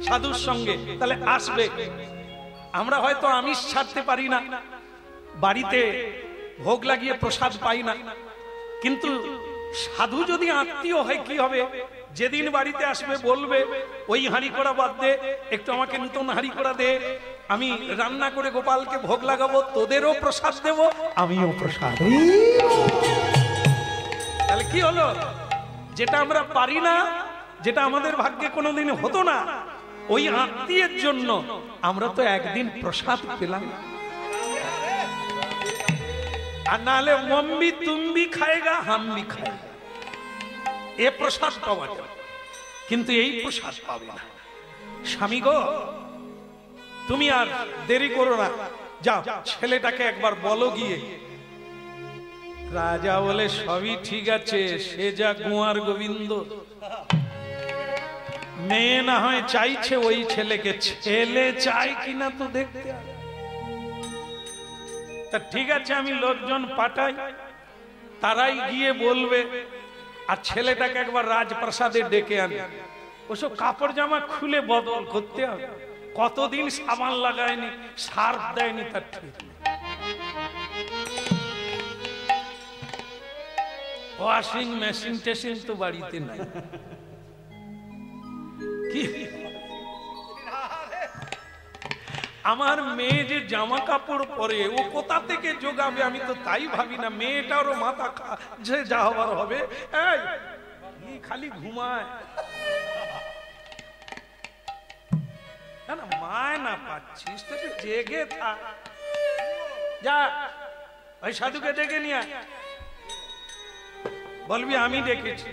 সাধুর সঙ্গে তাহলে আসবে আমরা হয়তো আমিষ ছাড়তে পারি না বাড়িতে ভোগ লাগিয়ে প্রসাদ পাই না কিন্তু সাধু যদি আত্মীয় হয় কি হবে যেদিন বাড়িতে আসবে বলবে ওই হাঁড়ি করা বাদ দে একটু আমাকে নতুন হাঁড়ি করা দে আমি রান্না করে গোপালকে ভোগ লাগাবো তোদেরও প্রসাদ দেব আমিও প্রসাদ তাহলে কি হলো যেটা আমরা পারি না যেটা আমাদের ভাগ্যে কোনোদিন হতো না ওই আত্মীয়ের জন্য আমরা তো একদিন প্রসাদ পেলাম আর নাহলে মম্বি তুমি খাएगा हम भी खाएगा এ প্রসাদ পাওয়া যাবে কিন্তু এই প্রসাদ পাবে না স্বামী গো তুমি আর দেরি করো না যাও ছেলেটাকে একবার বলো গিয়ে রাজা বলে সবই ঠিক আছে সে যা গোয়ার গোবিন্দ মেয়ে না হয় চাইছে ওই ছেলেকে ছেলে চাই কিনা তো দেখতে হবে তা ঠিক আছে আমি লোকজন পাঠাই তারাই গিয়ে বলবে আর ছেলেটাকে একবার রাজপ্রাসাদে ডেকে আনে ওসব কাপড় জামা খুলে বদল করতে হবে কতদিন সাবান লাগায়নি সার্ফ দেয়নি তার ঠিক নেই ওয়াশিং মেশিন টেশিন তো বাড়িতে নাই কি আমার মেয়ে যে জামা কাপড় পরে ও কোথা থেকে জোগাবে আমি তো তাই ভাবি না। মেয়েটারও মাথা যে যা হবার হবে। এই খালি ঘুমায় না, মায় না পাচ্ছিস তো জেগে থাক। যা ওই সাধুকে ডেকে নিয়ে বলবি আমি ডেকেছি।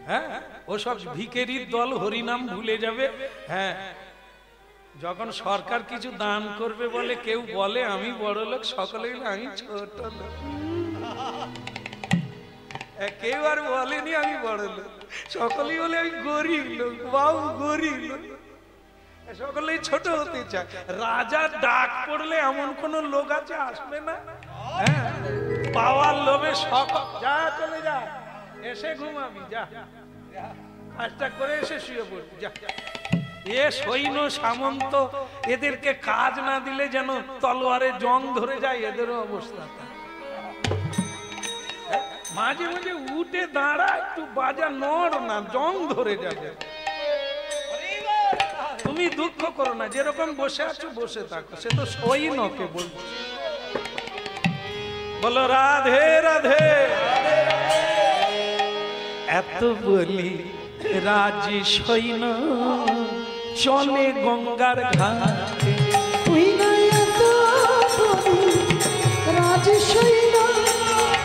হ্যাঁ, ও সব ভিখারির দল হরিনাম ভুলে যাবে। হ্যাঁ, যখন সরকার কিছু দান করবে বলে কেউ বলে আমি বড় লোক, সকলে আমি ছোট লোক। কেউ আর বলেনি আমি বড় লোক, সকলেই বলে আমি গরিব লোক, বাবু গরিব লোক। সকলেই ছোট হতে চায়। রাজার ডাক পড়লে এমন কোন লোক আছে আসবে না? হ্যাঁ, পাওয়ার লোভে সকল যা চলে যা, এসে ঘুমাবি, যা কাজটা করে এসে শুয়ে পড়বি যা। এ সৈন্য সামন্ত এদেরকে কাজ না দিলে যেন তলোয়ারে জং ধরে যায়, এদেরও অবস্থা। মাঝে মাঝে উঠে দাঁড়া, একটু বাজা নড় না, জং ধরে যাবে। তুমি দুঃখ করো না, যেরকম বসে আছো বসে থাকো, সে তো সৈন্যকে বলছে। বলো রাধে রাধে। এত বলি রাজি সৈন্য চলে গঙ্গার ঘাটে। তুই না এত বলি রাজি সৈন্য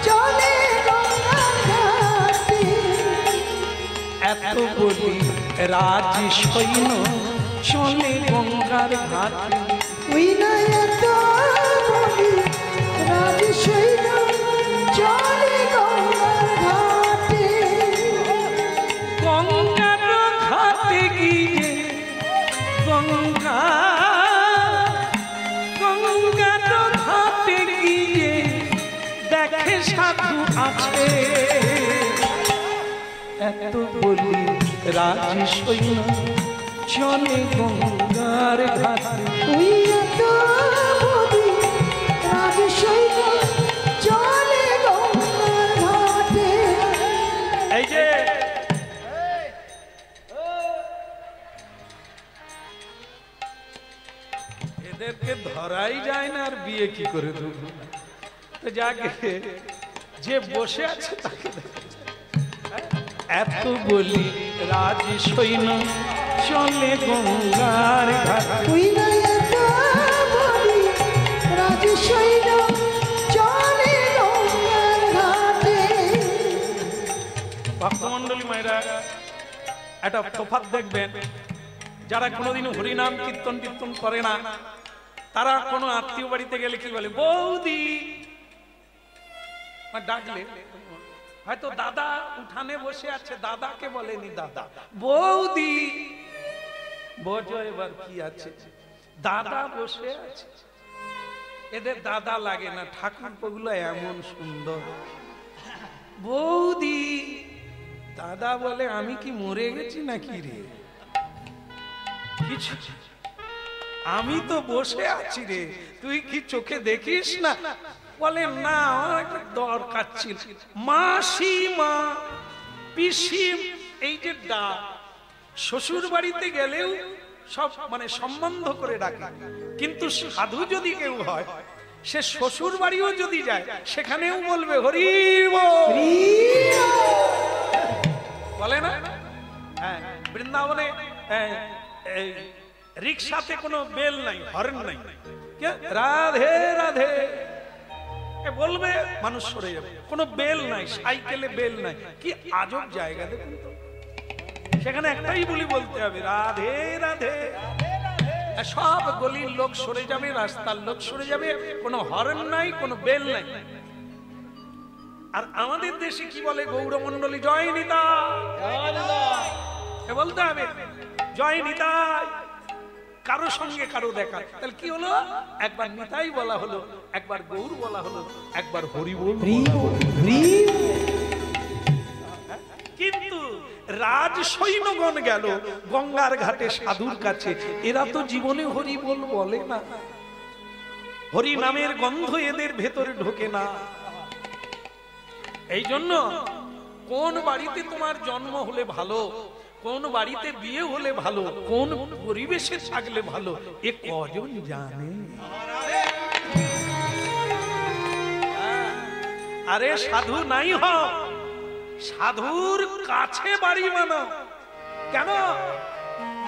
চলে গঙ্গার ঘাটে। এত বলি রাজি সৈন্য চলে গঙ্গার ঘাটে। তুই না এত বলি রাজি সৈন্য চলে গঙ্গার ঘাটে। গঙ্গার ঘাটে গিয়ে গঙ্গার ঘাটে গিয়ে দেখে সাধু আছে। এত বলি রাজি সৈন্য চলে গঙ্গার ঘাটে। তুই এত বলি রাজি সৈন্য চলে গঙ্গার ঘাটে। এই যে এদেরকে ধরাই যায় না, আর বিয়ে কি করে দেব? তো যাকে যে বসে আছে তাকে এত বলি রাজি সৈন্য চলে গঙ্গার ঘাটে। তুই না এত বলি রাজি সৈন্য চলে গঙ্গার ঘাটে। ভক্তমন্ডলী মায়েরা, একটা তফাৎ দেখবেন, যারা কোনোদিন হরিনাম কীর্তন কীর্তন করে না, তারা কোনো আত্মীয় বাড়িতে গেলে কি বলে? বৌদি ডাকলে হয়তো দাদা উঠানে বসে আছে, দাদাকে বলেনি দাদা, বৌদি। বোঝো এবার কি আছে, দাদা বসে আছে। এদের দাদা লাগে না, ঠাকুরগুলো এমন সুন্দর। বৌদি, দাদা বলে আমি কি মরে গেছি নাকি রে? কিছু, আমি তো বসে আছি রে, তুই কি চোখে দেখিস না? বলে না, আমার একটা দরকার ছিল। মাসিমা, পিসি, এই যে ডাক, শ্বশুর বাড়িতে গেলেও সব মানে সম্বন্ধ করে ডাকে। কিন্তু সাধু যদি কেউ হয়, সে শ্বশুর বাড়িও যদি যায়, সেখানেও বলবে হরি বল, বলে না? হ্যাঁ, বৃন্দাবনে রিক্সাতে কোনো বেল নাই, হর্ন নাই, রাধে রাধে বলবে, মানুষ সরে যাবে। কোনো বেল নাই, সাইকেলে বেল নাই, কি আজব জায়গা দেখুন তো। সেখানে একটাই বলি বলতে হবে, রাধে রাধে। সব গলির লোক সরে যাবে, রাস্তার লোক সরে যাবে, কোনো হর্ন নাই, কোনো বেল নাই। আর আমাদের দেশে কি বলে? গৌরমণ্ডলী জয় নিতাই বলতে হবে, জয় নিতাই। কারো সঙ্গে কারো দেখা, তাহলে কি হলো? একবার নিতাই বলা হলো, একবার গৌর বলা হলো, একবার হরি বল। কিন্তু রাজ সৈন্যগণ গেল গঙ্গার ঘাটে সাধুর কাছে, এরা তো জীবনে হরি বল বলে না। হরি নামের গন্ধ এদের ভেতরে ঢোকে না। এই জন্য কোন বাড়িতে তোমার জন্ম হলে ভালো, কোন বাড়িতে বিয়ে হলে ভালো, কোন পরিবেশে থাকলে ভালো, এ কজন জানে? আরে সাধু নাই হও, সাধুর কাছে বাড়ি বানাও। কেন?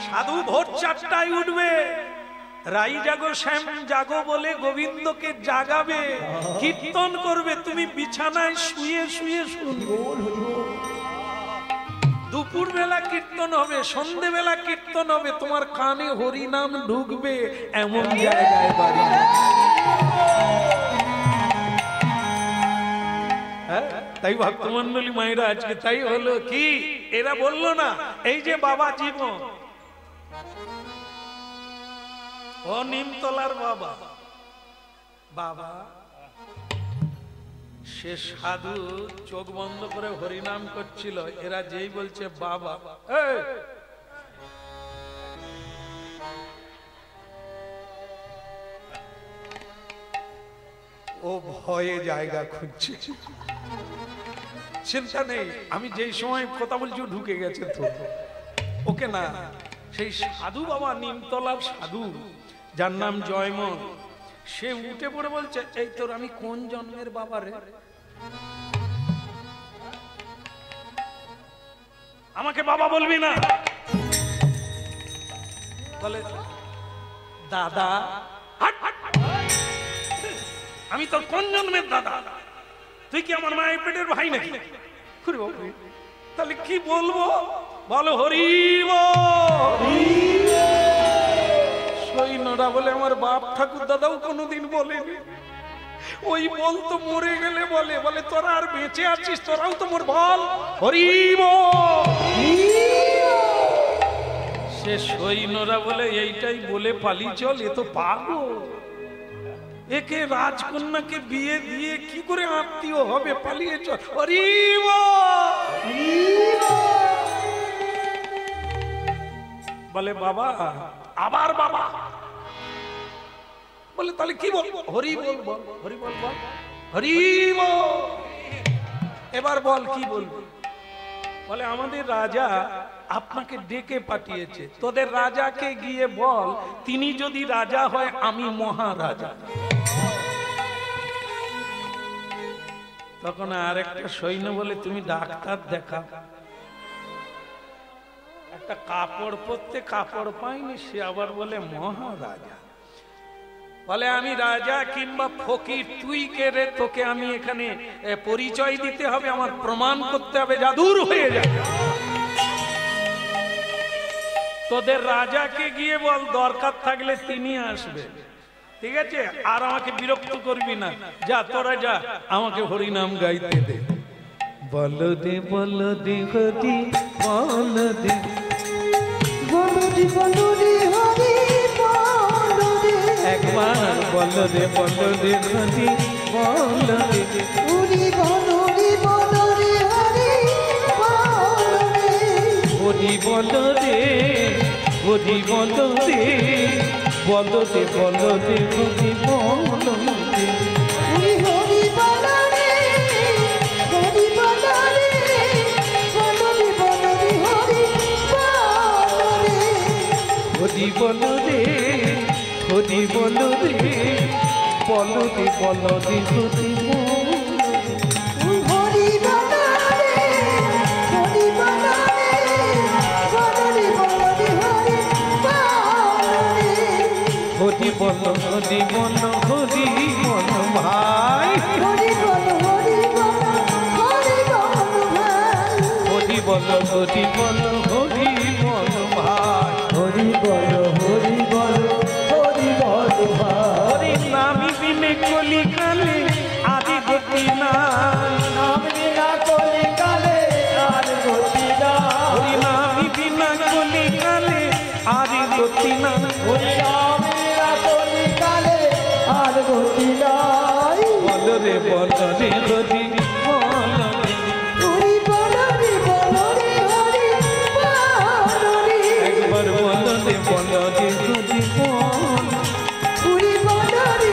সাধু ভোর 4টায় উঠবে, রাই জাগো শ্যাম জাগো বলে গোবিন্দকে জাগাবে, কীর্তন করবে, তুমি বিছানায় শুয়ে শুয়ে শুনবে। দুপুর বেলা কীর্তন হবে, সন্ধে বেলা কীর্তন হবে, তোমার কানে হরি নাম ঢুকবে, এমন জায়গায় বাড়ি। তাই ভক্তমন্ডলী মায়েরা আজকে তাই হলো কি, এরা বললো না এই যে বাবা জীবন, ও নিমতলার বাবা, বাবা সে সাধু চোখ বন্ধ করে হরিনাম করছিল, এরা যেই বলছে বাবা, ও ভয়ে জায়গা খুঁজছে। চিন্তা নেই, আমি যেই সময় কথা বলছি ঢুকে গেছে তো, ওকে না। সেই সাধু বাবা, নিমতলার সাধু, যার নাম জয়মন, সে উঠে পড়ে বলছে, এই তোর আমি কোন জন্মের বাবা রে? আমাকে বাবা বলবি না। বলে দাদা, আমি তোর কোন জন্মের দাদা? তুই কি আমার মায়ের পেটের ভাই নাকি? তাহলে কি বলবো? বলো হরি বল। সৈন্যরা বলে আমার বাপ ঠাকুর দাদাও কোনোদিন বলেনি, ওই বলতো মরে গেলে বলে, বলে তোরা আর বেঁচে আছিস, তোরাও তো মোর বল হরি বল। সে সৈন্যরা বলে এইটাই বলে পালি চল, এ তো পাগল, একে রাজকন্যাকে বিয়ে দিয়ে কি করে আত্মীয় হবে, পালিয়ে চল হরি বল। বলে বাবা, আবার বাবা বলে, তাহলে কি বল? হরি বল, বল হরি বল, বল হরি বল। এবার বল কি বলবো? বলে আমাদের রাজা আপনাকে ডেকে পাঠিয়েছে, তোদের রাজাকে গিয়ে বল তিনি যদি রাজা হয় আমি মহারাজা। তখন আর একটা সৈন্য বলে, তুমি ডাক্তার দেখাও। একটা কাপড় পরতে কাপড় পাইনি, সে আবার বলে মহারাজা। বলে আমি রাজা কিংবা ফকির, তুই কে রে? তোকে আমি এখানে পরিচয় দিতে হবে, আমার প্রমাণ করতে হবে, জাদুর হয়ে যাবে। তোদের রাজাকে গিয়ে বল দরকার থাকলে তিনি আসবে, ঠিক আছে? আর আমাকে বিরক্ত করবি না, যা তোরা যা, আমাকে হরিনাম গাইতে দে। বল দে বল দে হরি বল দে, বল দে বল দে হরি বল দে, একবার বল দে হরি বল দে, হরি বল দে হরি বল দে, হরি বল দে হরি বল দে, বল দে হরি বল দে, হরি হরি বল রে, হরি বল রে, বল দে হরি বল রে, হরি বল দে হরি বল দে, বল দে হরি বল দে। হরি বল রে, হরি বল রে, বল দে হরি বল রে, হরি বল ভাই, হরি বল ভাই, হরি বল হরি বল ভাই, হরি বল ভাই, হরি নামি বিনে কলি কালে আদি গতি নাই, নাম বিনা কলি কালে আর গতি নাই, হরি নামি বিনা কলি কালে আদি গতি নাই, হরি নাম বিনা কলি কালে আর গতি নাই, বল রে হরি বল রে, হরি বল রে হরি বল রে, একবার বল রে হরি বল। হরি বল রে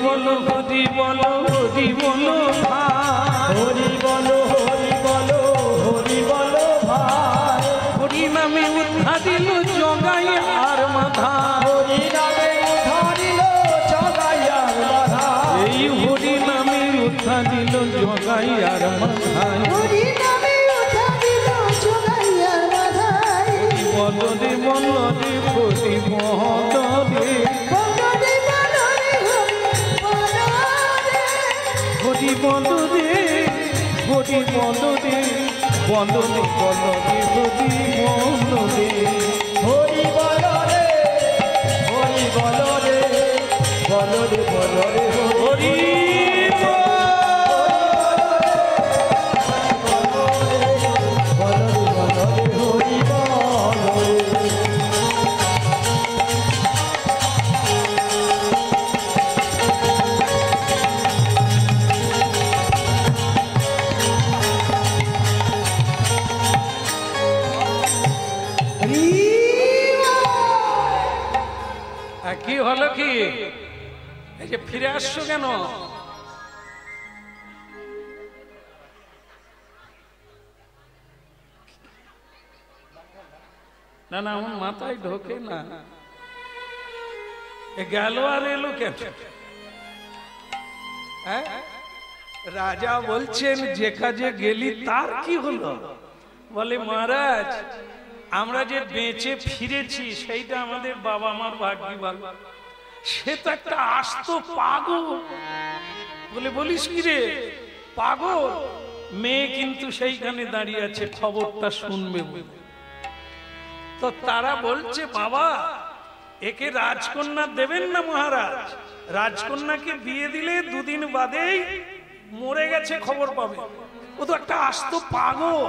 বলো হরি বলো হরি বলো ভাই, হরি বলো হরি বলো হরি বলো ভাই, হরি নামে উদ্ধার দিল জগাই আর মাধা, হরি নামে উদ্ধারিল জগাই আর মাধা, এই হরি নামে উদ্ধার দিল জগাই আর মাধায়, হরি নামে উদ্ধারিল জগাই আর মাধায়, বলো রে বলো রে হরি বলো রে, বলো রে বলো রে হরি বলো রে, হরি বলো রে বলো রে বলো রে বলো রে হরি বলো রে, হরি বলো রে হরি বলো রে বলো রে বলো রে হরি কি হলো কি, এই যে ফিরে আসছো কেন? না না আমার মাথায় ঢোকে না, গেল আর এলো কেন? হ্যাঁ? রাজা বলছেন যে কাজে গেলি তার কি হলো? বলে মহারাজ আমরা যে বেঁচে ফিরেছি সেইটা আমাদের বাবা মার ভাগ্যবান, সে তো একটা আস্ত পাগল। বলে বলিস কি রে পাগল? মেয়ে কিন্তু সেইখানে দাঁড়িয়ে আছে, খবরটা শুনবে বলে। তো তারা বলছে বাবা একে রাজকন্যা দেবেন না মহারাজ, রাজকন্যাকে বিয়ে দিলে দুদিন বাদেই মরে গেছে খবর পাবে, ও তো একটা আস্ত পাগল।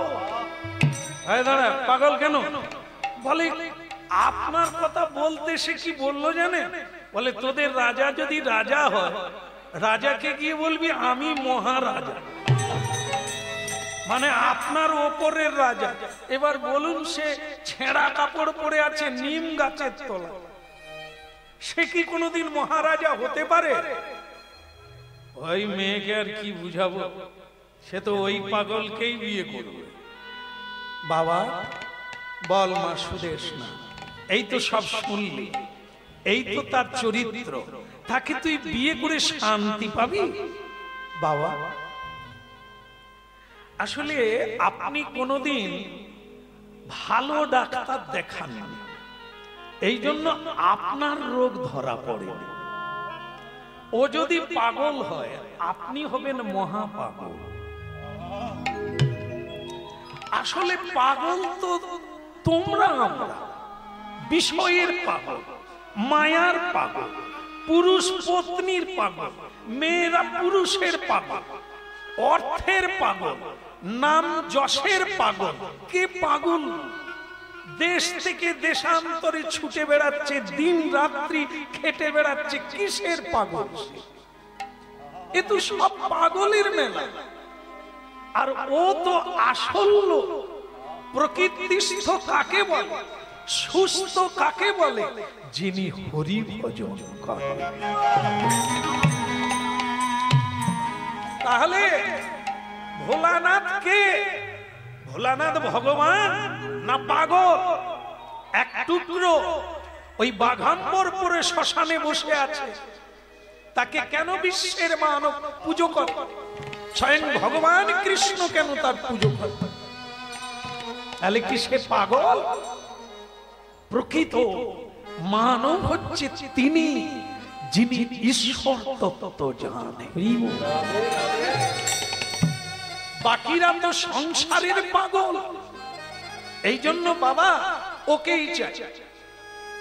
দাঁড়া পাগল কেন? বলে আপনার কথা বলতে সে কি বললো জানে? বলে তোদের রাজা যদি রাজা হয়, রাজাকে গিয়ে বলবি আমি মহারাজা, মানে আপনার ওপরের রাজা। এবার বলুন সে ছেঁড়া কাপড় পরে আছে নিম গাছের তলা, সে কি কোনোদিন মহারাজা হতে পারে? ওই মেয়েকে আর কি বুঝাবো, সে তো ওই পাগলকেই বিয়ে করবে। বাবা বল মা সুদেশ না, এই তো সব শুনলি, এই তো তার চরিত্র, তাকে তুই বিয়ে করে শান্তি পাবি? বাবা আসলে আপনি কোনোদিন ভালো ডাক্তার দেখান, এই জন্য আপনার রোগ ধরা পড়ে। ও যদি পাগল হয় আপনি হবেন মহা পাগল। আসলে পাগল তো তোমরা, আমরা বিষয়ের পাগল, মায়ার পাগল, পুরুষ পত্নীর পাগল, মেয়েরা পুরুষের পাগল, অর্থের পাগল, নাম যশের পাগল। কে পাগল? দেশ থেকে দেশান্তরে ছুটে বেড়াচ্ছে, দিন রাত্রি খেটে বেড়াচ্ছে, কিসের পাগল? এ তো সব পাগলের মেলা। আর ও তো আসল প্রকৃতিস্থ কাকে বলে, সুস্থ কাকে বলে? যিনি হরি ভজন করেন। তাহলে ভোলানাথ কে? ভোলানাথ ভগবান না পাগল? এক টুকরো ওই বাঘাম্বর পরে শ্মশানে বসে আছে, তাকে কেন বিশ্বের মানব পুজো করে? স্বয়ং ভগবান কৃষ্ণ কেন তার পুজো করে? তাহলে কি সে পাগল? প্রকৃত মানব হচ্ছে তিনি যিনি ঈশ্বর তত্ত্ব জানে। বাকিরা তো সংসারের পাগল। এই জন্য বাবা ওকেই চাই।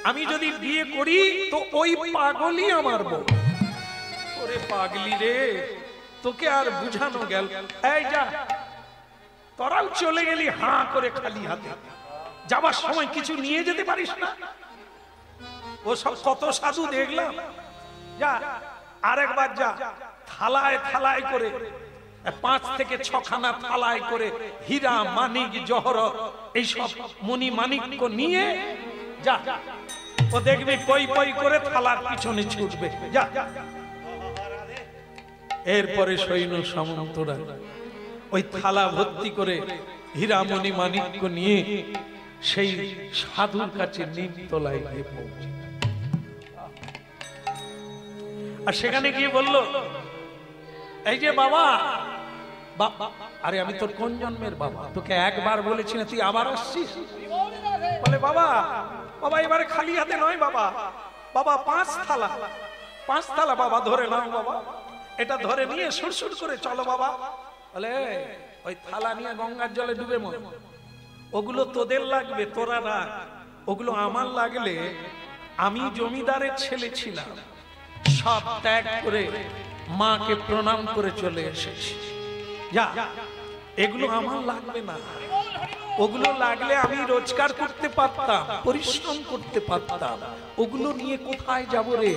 আমি যদি বিয়ে করি তো ওই পাগলই আমার বউ। ওরে পাগলি রে, তোকে আর বুঝানো গেল? এই যা, তোরাও চলে গেলি হাঁ করে খালি হাতে, যাবার সময় কিছু নিয়ে যেতে পারিস না? ও সব কত সাধু দেখলাম, যা আরেকবার যা, থালায় থালায় করে 5 থেকে 6 খানা থালায় করে হীরা মানিক জহরত এইসব মণি মানিক্য নিয়ে যা, ও দেখবি পই পই করে থালার পিছনে ছুটবে। যা এরপরে সৈন্য সামন্তরা ওই থালা ভর্তি করে হীরামণি মাণিক্য নিয়ে সেই সাধুর কাছে নিমতলায় গিয়ে পৌঁছে, আর সেখানে গিয়ে বলল, এই যে বাবা, আরে আমি তোর কোন জন্মের বাবা? তোকে একবার বলেছি না, তুই আবার আসছিস? বলে বাবা, বাবা এবারে খালি হাতে নয় বাবা, বাবা 5 থালা বাবা ধরে নাও বাবা, এটা ধরে নিয়ে সুরসুর করে চলো বাবা। বলে ওই থালা নিয়ে গঙ্গার জলে ডুবে মর, ওগুলো তোদের লাগবে, তোরা রাখ, ওগুলো আমার লাগলে আমি জমিদারের ছেলে ছিলাম, সব ত্যাগ করে মাকে প্রণাম করে চলে এসেছি, যা, এগুলো আমার লাগবে না, ওগুলো লাগলে আমি রোজগার করতে পারতাম, পরিশ্রম করতে পারতাম, ওগুলো নিয়ে কোথায় যাব রে?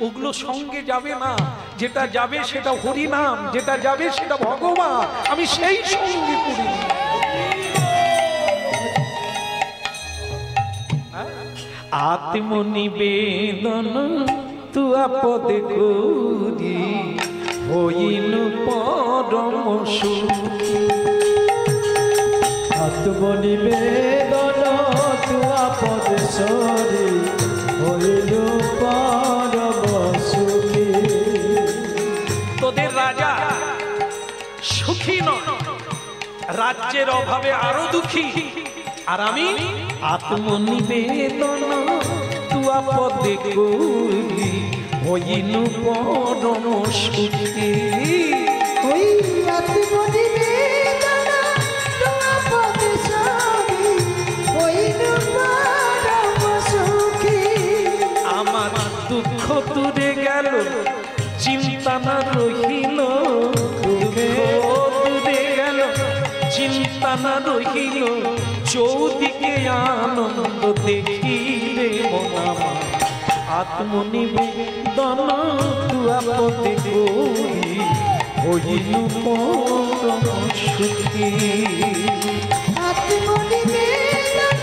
ওগুলো সঙ্গে যাবে না, যেটা যাবে সেটা হরিনাম, যেটা যাবে সেটা ভগবান, আমি সেই সঙ্গে করি। আত্মনিবেদন তু আপদে করি হইনু পরম সুখী। আত্মনিবেদন তু আপদে সরি হইনু পরম সুখী। তোদের রাজা সুখী নয়, রাজ্যের অভাবে আরো দুঃখী, আর আমি আত্মনিবেদন তু আপদে করি হইনু পরম সুখী। ওই আত্মনিবেদন তু আপদে সরি হইনু পরম সুখী। আমার দুঃখ দূরে গেল, চিন্তা না রহিল, দুঃখ দূরে গেল, চিন্তা না রহিল, চৌদিকে আনন্দ দেখিলে মন আমার। আত্মনিবেদন তু আপদে করি হইনু পরম সুখী। আত্মনিবেদন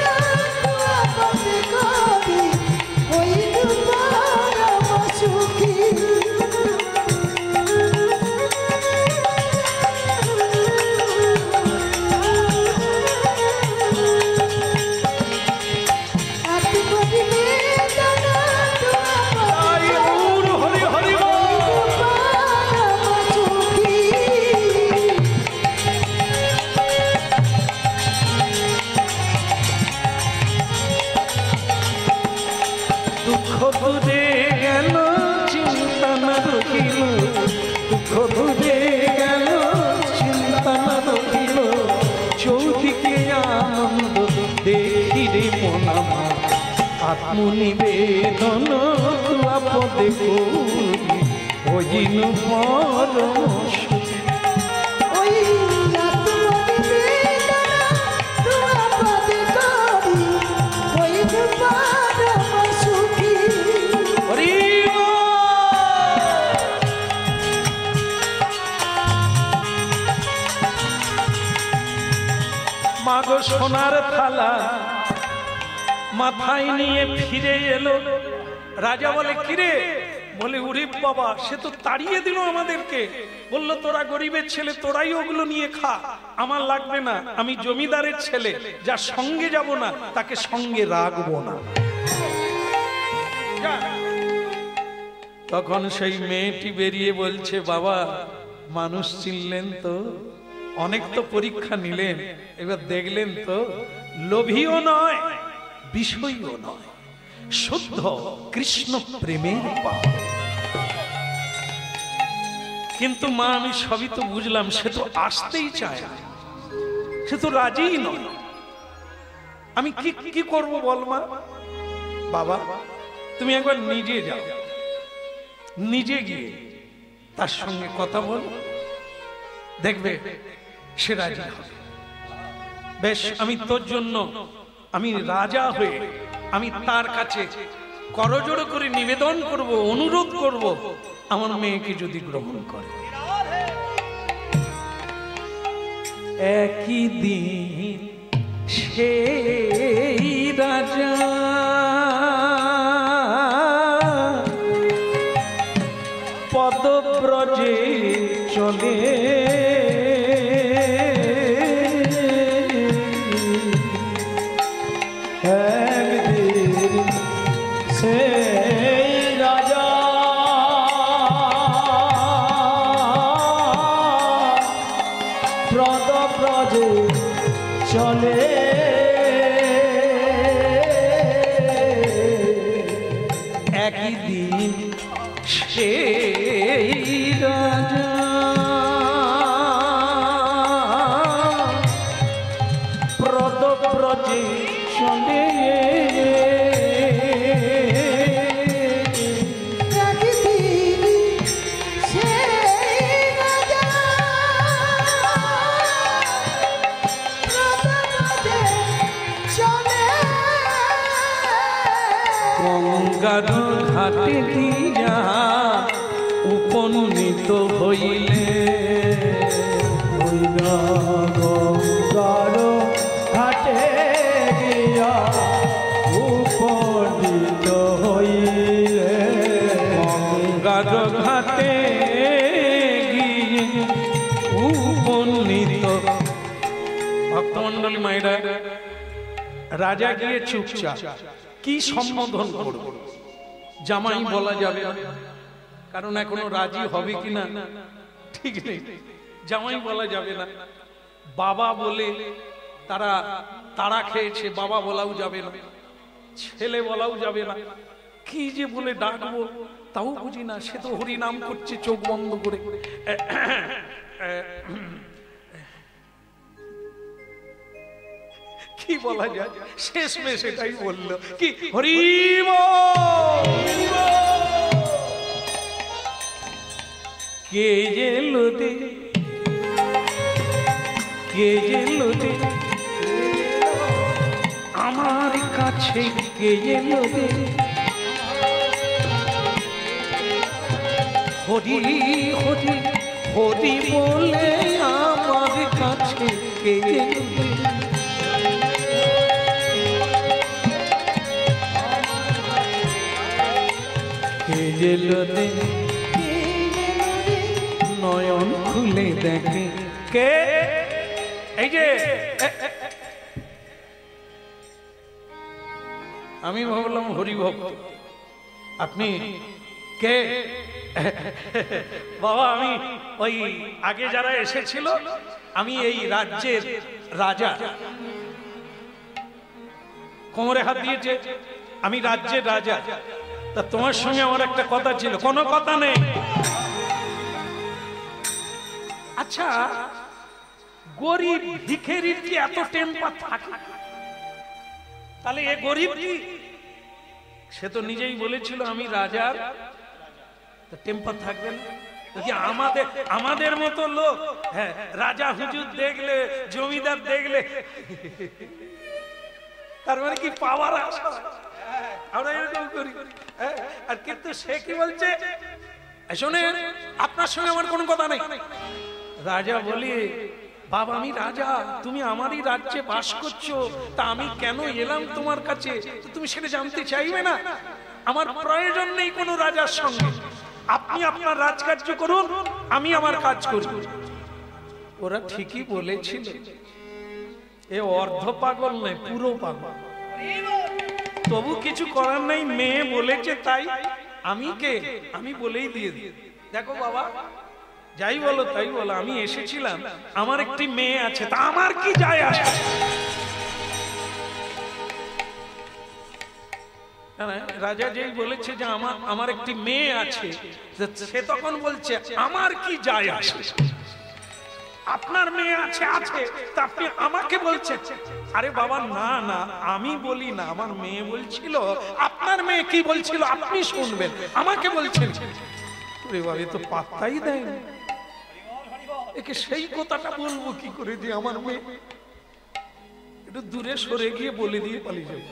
তু আপদে করি হইনু পরম সুখী। আত্মনিবেদন তু আপদে করি হইনু পরম সুখী। ওই আত্মনিবেদন তু আপদে করি হইনু পরম সুখী। মাগো সোনার থালা মাথায় নিয়ে ফিরে এলো। রাজা বলে, কিরে? বলে, উরে বাবা, সে তো তাড়িয়ে দিল আমাদেরকে, বললো তোরা গরিবের ছেলে, তোরাই ওগুলো নিয়ে খা, আমার লাগবে না, আমি জমিদারের ছেলে, যার সঙ্গে যাব না তাকে সঙ্গে রাখবো না। তখন সেই মেয়েটি বেরিয়ে বলছে, বাবা মানুষ চিনলেন তো, অনেক তো পরীক্ষা নিলেন, এবার দেখলেন তো লোভীও নয়, বিষয়ও নয়, শুদ্ধ কৃষ্ণ প্রেমের পাপ। কিন্তু মা, আমি সবই তো বুঝলাম, সে তো আসতেই চায় না, সে তো রাজিই নয়, আমি কি করব বল মা? বাবা তুমি একবার নিজে যাও, নিজে গিয়ে তার সঙ্গে কথা বল, দেখবে সে রাজি হবে। বেশ, আমি তোর জন্য, আমি রাজা হয়ে আমি তার কাছে করজোড় করে নিবেদন করব, অনুরোধ করব, আমার মেয়েকে যদি গ্রহণ করে। একই দিন সেই রাজা পদব্রজে চলে একদিন সেই রাজা ব্রজে চলে গঙ্গার ঘাটে দিয়া উপনীত হইলে গঙ্গার ঘাটে গিয়া উপনীত হইলে গঙ্গার ঘাটে গিয়ে উপনীত। ভক্তমন্ডলী মায়েরা, রাজা গিয়ে চুপচাপ কি সম্বোধন করব? জামাই বলা যাবে না, কারণ এখনো রাজি হবে কিনা ঠিক নেই। জামাই বলা যাবে না, বাবা বলে তারা তারা খেয়েছে, বাবা বলাও যাবে না, ছেলে বলাও যাবে না। কি যে বলে ডাকবো তাও বুঝি না। সে তো হরি নাম করছে চোখ বন্ধ করে। কি বলা যায়? শেষ মে সেটাই বললো কি হরি কে এলো রে, কে এলো রে আমার কাছে, কে এলো রে হরি হরি হরি বলে আমার কাছে, কে এলো রে নয়ন খুলে দেখে কে? এই যে আমি ভাবলাম হরিভক্ত, আপনি কে? বাবা আমি ওই আগে যারা এসেছিল, আমি এই রাজ্যের রাজা। কোমরে হাত দিয়েছে, আমি রাজ্যের রাজা। তা তোমার সঙ্গে আমার একটা কথা ছিল। কোনো কথা নেই। আচ্ছা, গরিব ভিখারির কি এত টেম্পার থাকে? তাহলে এ গরিব কি? সে তো নিজেই বলেছিল আমি রাজার, টেম্পার থাকবে না? আমাদের মতো লোক, হ্যাঁ, রাজা হুজুর দেখলে, জমিদার দেখলে, তার মানে কি পাওয়ার আশা? আমরা এরকম করি। আর কিন্তু সে কি বলছে, শোনেন আপনার সঙ্গে আমার কোনো কথা নেই। রাজা বলি, বাবা আমি রাজা, তুমি আমারই রাজ্যে বাস করছো, তা আমি কেন এলাম তোমার কাছে? তুমি সেটা জানতে চাইবে না? আমার প্রয়োজন নেই কোনো রাজার সঙ্গে। আপনি আপনার রাজকার্য করুন, আমি আমার কাজ করব। ওরা ঠিকই বলেছিল। এ অর্ধ পাগল নয়, পুরো পাগল। তবু কিছু করার নাই, মেয়ে বলেছে তাই। আমি কে? আমি বলেই দিয়ে দিই। দেখো বাবা, যাই বলো তাই বলো, আমি এসেছিলাম, আমার একটি মেয়ে আছে, তা আমার কি যায় আসে? রাজা যেই বলেছে যে আমার একটি মেয়ে আছে, সে তখন বলছে আমার কি যায় আসে? আপনার মেয়ে আছে আছে, তা আপনি আমাকে বলছেন? আরে বাবা না না, আমি বলি না, আমার মেয়ে বলছিল। আপনার মেয়ে কি বলছিল আপনি শুনবেন, আমাকে বলছেন। আরে বাবা, এ তো পাত্তাই দেয় না। একে সেই কথাটা বলবো কি করে যে আমার মেয়ে? একটু দূরে সরে গিয়ে বলে দিয়ে পালিয়ে যাবে।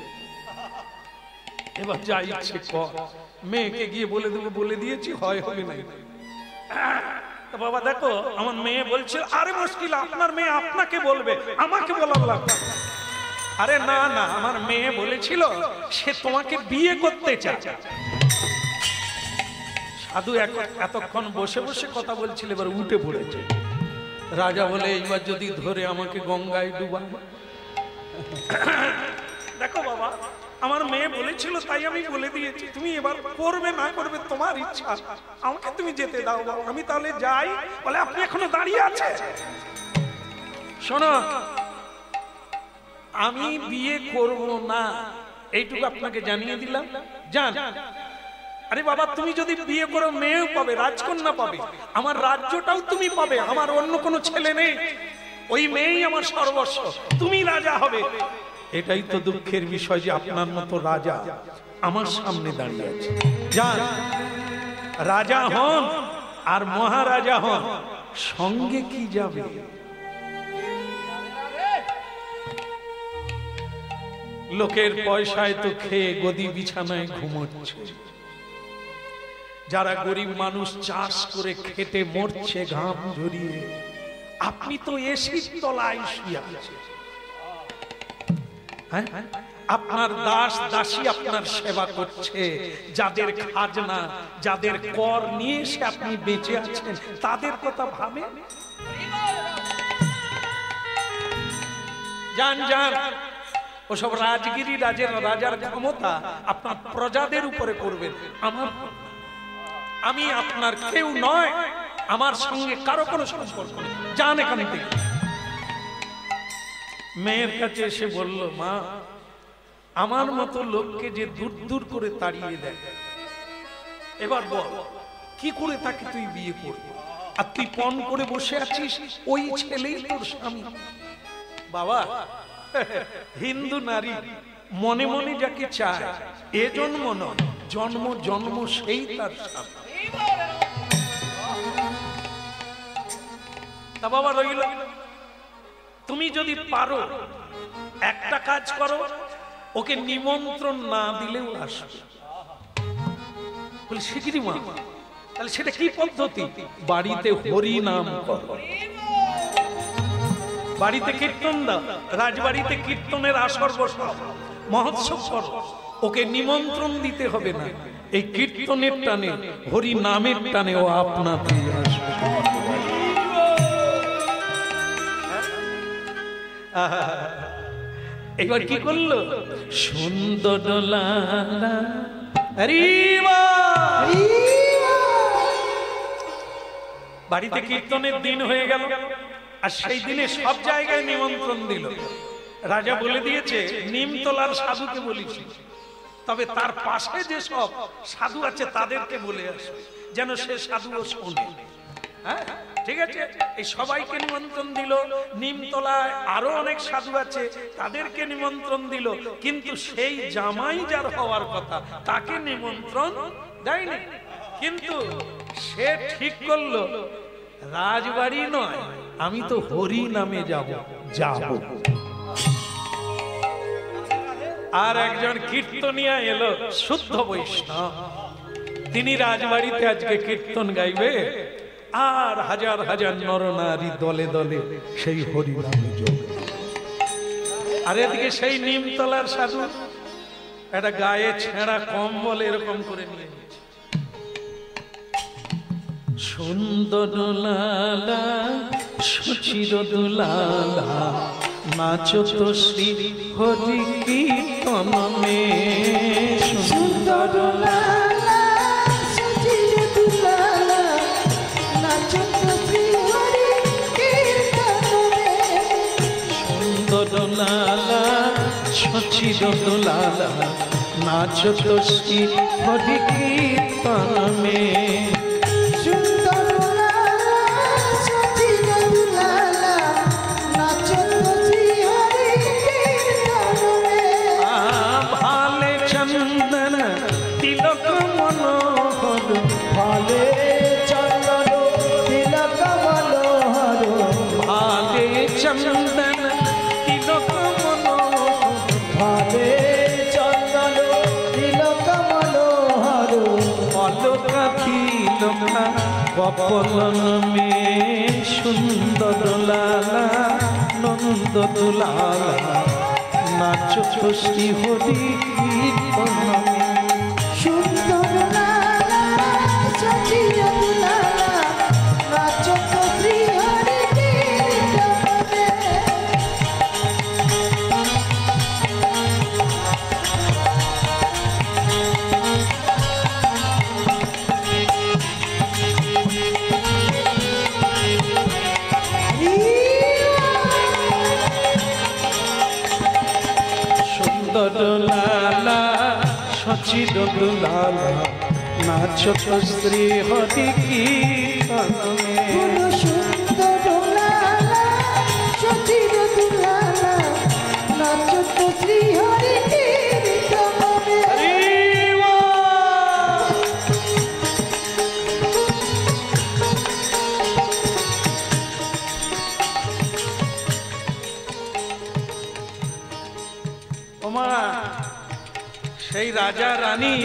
এবার যা ইচ্ছে কর, মেয়েকে গিয়ে বলে দেবো, বলে দিয়েছি, হয় হবে না। বাবা দেখো, আমার মেয়ে বলছিল। আরে মুশকিল, আপনার মেয়ে আপনাকে বলবে, আমাকে বলা লাগবে। আরে না না, আমার মেয়ে বলেছিল সে তোমাকে বিয়ে করতে চায়। সাধু এতক্ষণ বসে বসে কথা বলছিল, এবার উঠে পড়েছে। রাজা বলে, এইবার যদি ধরে আমাকে গঙ্গায় ডুবাবে। দেখো বাবা, আমার মেয়ে বলেছিল তাই আমি বলে দিয়েছি, তুমি এবার করবে না করবে তোমার ইচ্ছা, আমাকে তুমি যেতে দাও। আমি তাহলে যাই। বলে, আপনি এখনো দাঁড়িয়ে আছে? শোনো, আমি বিয়ে করব না, এইটুকু আপনাকে জানিয়ে দিলাম। জান, আরে বাবা, তুমি যদি বিয়ে করো মেয়েও পাবে, রাজকন্যা পাবে, আমার রাজ্যটাও তুমি পাবে, আমার অন্য কোনো ছেলে নেই, ওই মেয়েই আমার সর্বস্ব, তুমি রাজা হবে। এটাই তো দুঃখের বিষয় যে আপনার মতো রাজা আমার সামনে দাঁড়িয়ে আছে। যান, রাজা হন আর মহারাজা হন, সঙ্গে কি যাবে? লোকের পয়সায় তো খেয়ে গদি বিছানায় ঘুমোচ্ছে, যারা গরিব মানুষ চাষ করে খেটে মরছে ঘাম ঝরিয়ে, আপনি তো এসির তলায় শুয়ে আছেন। আপনার দাস দাসী আপনার সেবা করছে, যাদের খাজনা যাদের কর নিয়ে এসে আপনি বেঁচে আছেন, তাদের কথা ভাবেন। যান যান, ওসব রাজগিরি রাজার ক্ষমতা আপনার প্রজাদের উপরে করবেন, আমি আপনার কেউ নয়, আমার সঙ্গে কারো কোনো সম্পর্ক নেই, যান এখান থেকে। মেয়ের কাছে এসে বলল, মা, আমার মতো লোককে যে দূর দূর করে তাড়িয়ে দেয়, এবার বল কি করে তাকে তুই বিয়ে করবি? আর তুই পণ করে বসে আছিস, ওই ছেলেই তোর স্বামী। বাবা, হিন্দু নারী মনে মনে যাকে চায়, এ জন্ম নয়, জন্ম জন্ম সেই তার স্বামী। তা বাবা রইল, তুমি যদি পারো একটা কাজ করো, ওকে নিমন্ত্রণ না দিলেও আসবে। বলে, শিগগিরই মা, তাহলে সেটা কি পদ্ধতি? বাড়িতে হরি নাম করো, বাড়িতে কীর্তন দাও, রাজবাড়িতে কীর্তনের আসর বসাও, মহোৎসব করো, ওকে নিমন্ত্রণ দিতে হবে না, এই কীর্তনের টানে, হরি নামের টানে ও আপনাতেই আসবে। এবার কি করলো? সুন্দর লালা, বাড়িতে কীর্তনের দিন হয়ে গেল, আর সেই দিনে সব জায়গায় নিমন্ত্রণ দিল। রাজা বলে দিয়েছে, নিমতলার সাধুকে বলিস, তবে তার পাশে যে সব সাধু আছে তাদেরকে বলে আসবে, যেন সে সাধুও শোনে। হ্যাঁ, ঠিক আছে। এই সবাইকে নিমন্ত্রণ দিল। নিমতলায় আরো অনেক সাধু আছে, তাদেরকে নিমন্ত্রণ দিল, কিন্তু সেই জামাই যার হওয়ার কথা তাকে নিমন্ত্রণ দেয়নি। কিন্তু সে ঠিক করলো, রাজবাড়ি নয়, আমি তো হরি নামে যাব। আর একজন কীর্তনিয়া এলো, শুদ্ধ বৈষ্ণব, তিনি রাজবাড়িতে আজকে কীর্তন গাইবে, আর হাজার হাজার নরনারী দলে দলে সেই হরি নামে যোগ। আর এদিকে সেই নিমতলার সাধু একটা গায়ে ছেঁড়া কম্বল এরকম করে নিয়ে নিয়েছে। সুন্দর লালা সুচির দুলালা, নাচো তো শ্রী হরি কীর্তন মে। সুন্দর লালা সুচির দুলালা, নাচো তো শ্রী হরি কীর্তন মে। সুন্দর লালা সুচির দুলালা, নাচো তো শ্রী হরি কীর্তন মে। কপলন মে সুন্দর লালা নন্দ দুলালা, নাচো তো শ্রী হরি কীর্তন মে। সুন্দর লালা সুচির দুলালা, নাচো তো শ্রী হরি কীর্তন মে। সুন্দর লালা সচির দুলালা নাচো তো শ্রী হরি কীর্তনে সুন্দর লালা সচির দুলালা নাচো তো শ্রী হরি কীর্তনে। ওমা সেই রাজা রানী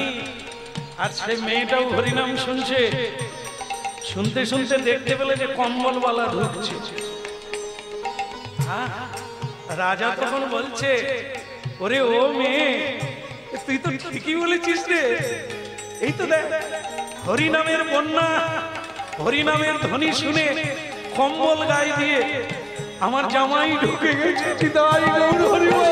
আর সেই মেয়েটাও হরিনাম শুনছে, শুনতে শুনতে দেখতে পেলে যে কম্বলওয়ালা ঢুকছে। হ্যাঁ, রাজা তখন বলছে, ওরে ও মেয়ে, তুই তো ঠিকই বলেছিস রে, এই তো দেখ হরিনামের বন্যা, হরিনামের ধ্বনি শুনে কম্বল গায়ে দিয়ে আমার জামাই ঢুকে গেছে। চিতাই গৌর হরি বল।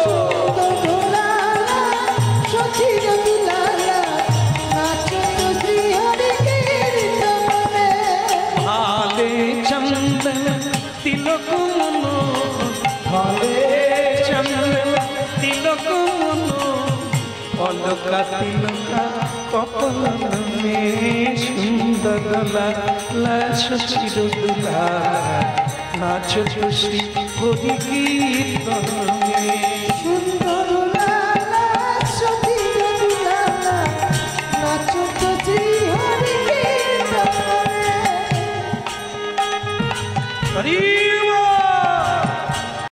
ভালে চন্দন তিলক মনো, ভালে চন্দন তিলক মনো, অলকা তিলকা কপল মে সুন্দর লালা সচির দুলালা নাচো তো শ্রী হরি কীর্তনে। সুন্দর লালা সচির দুলালা নাচো তো শ্রী হরি কীর্তনে। হরি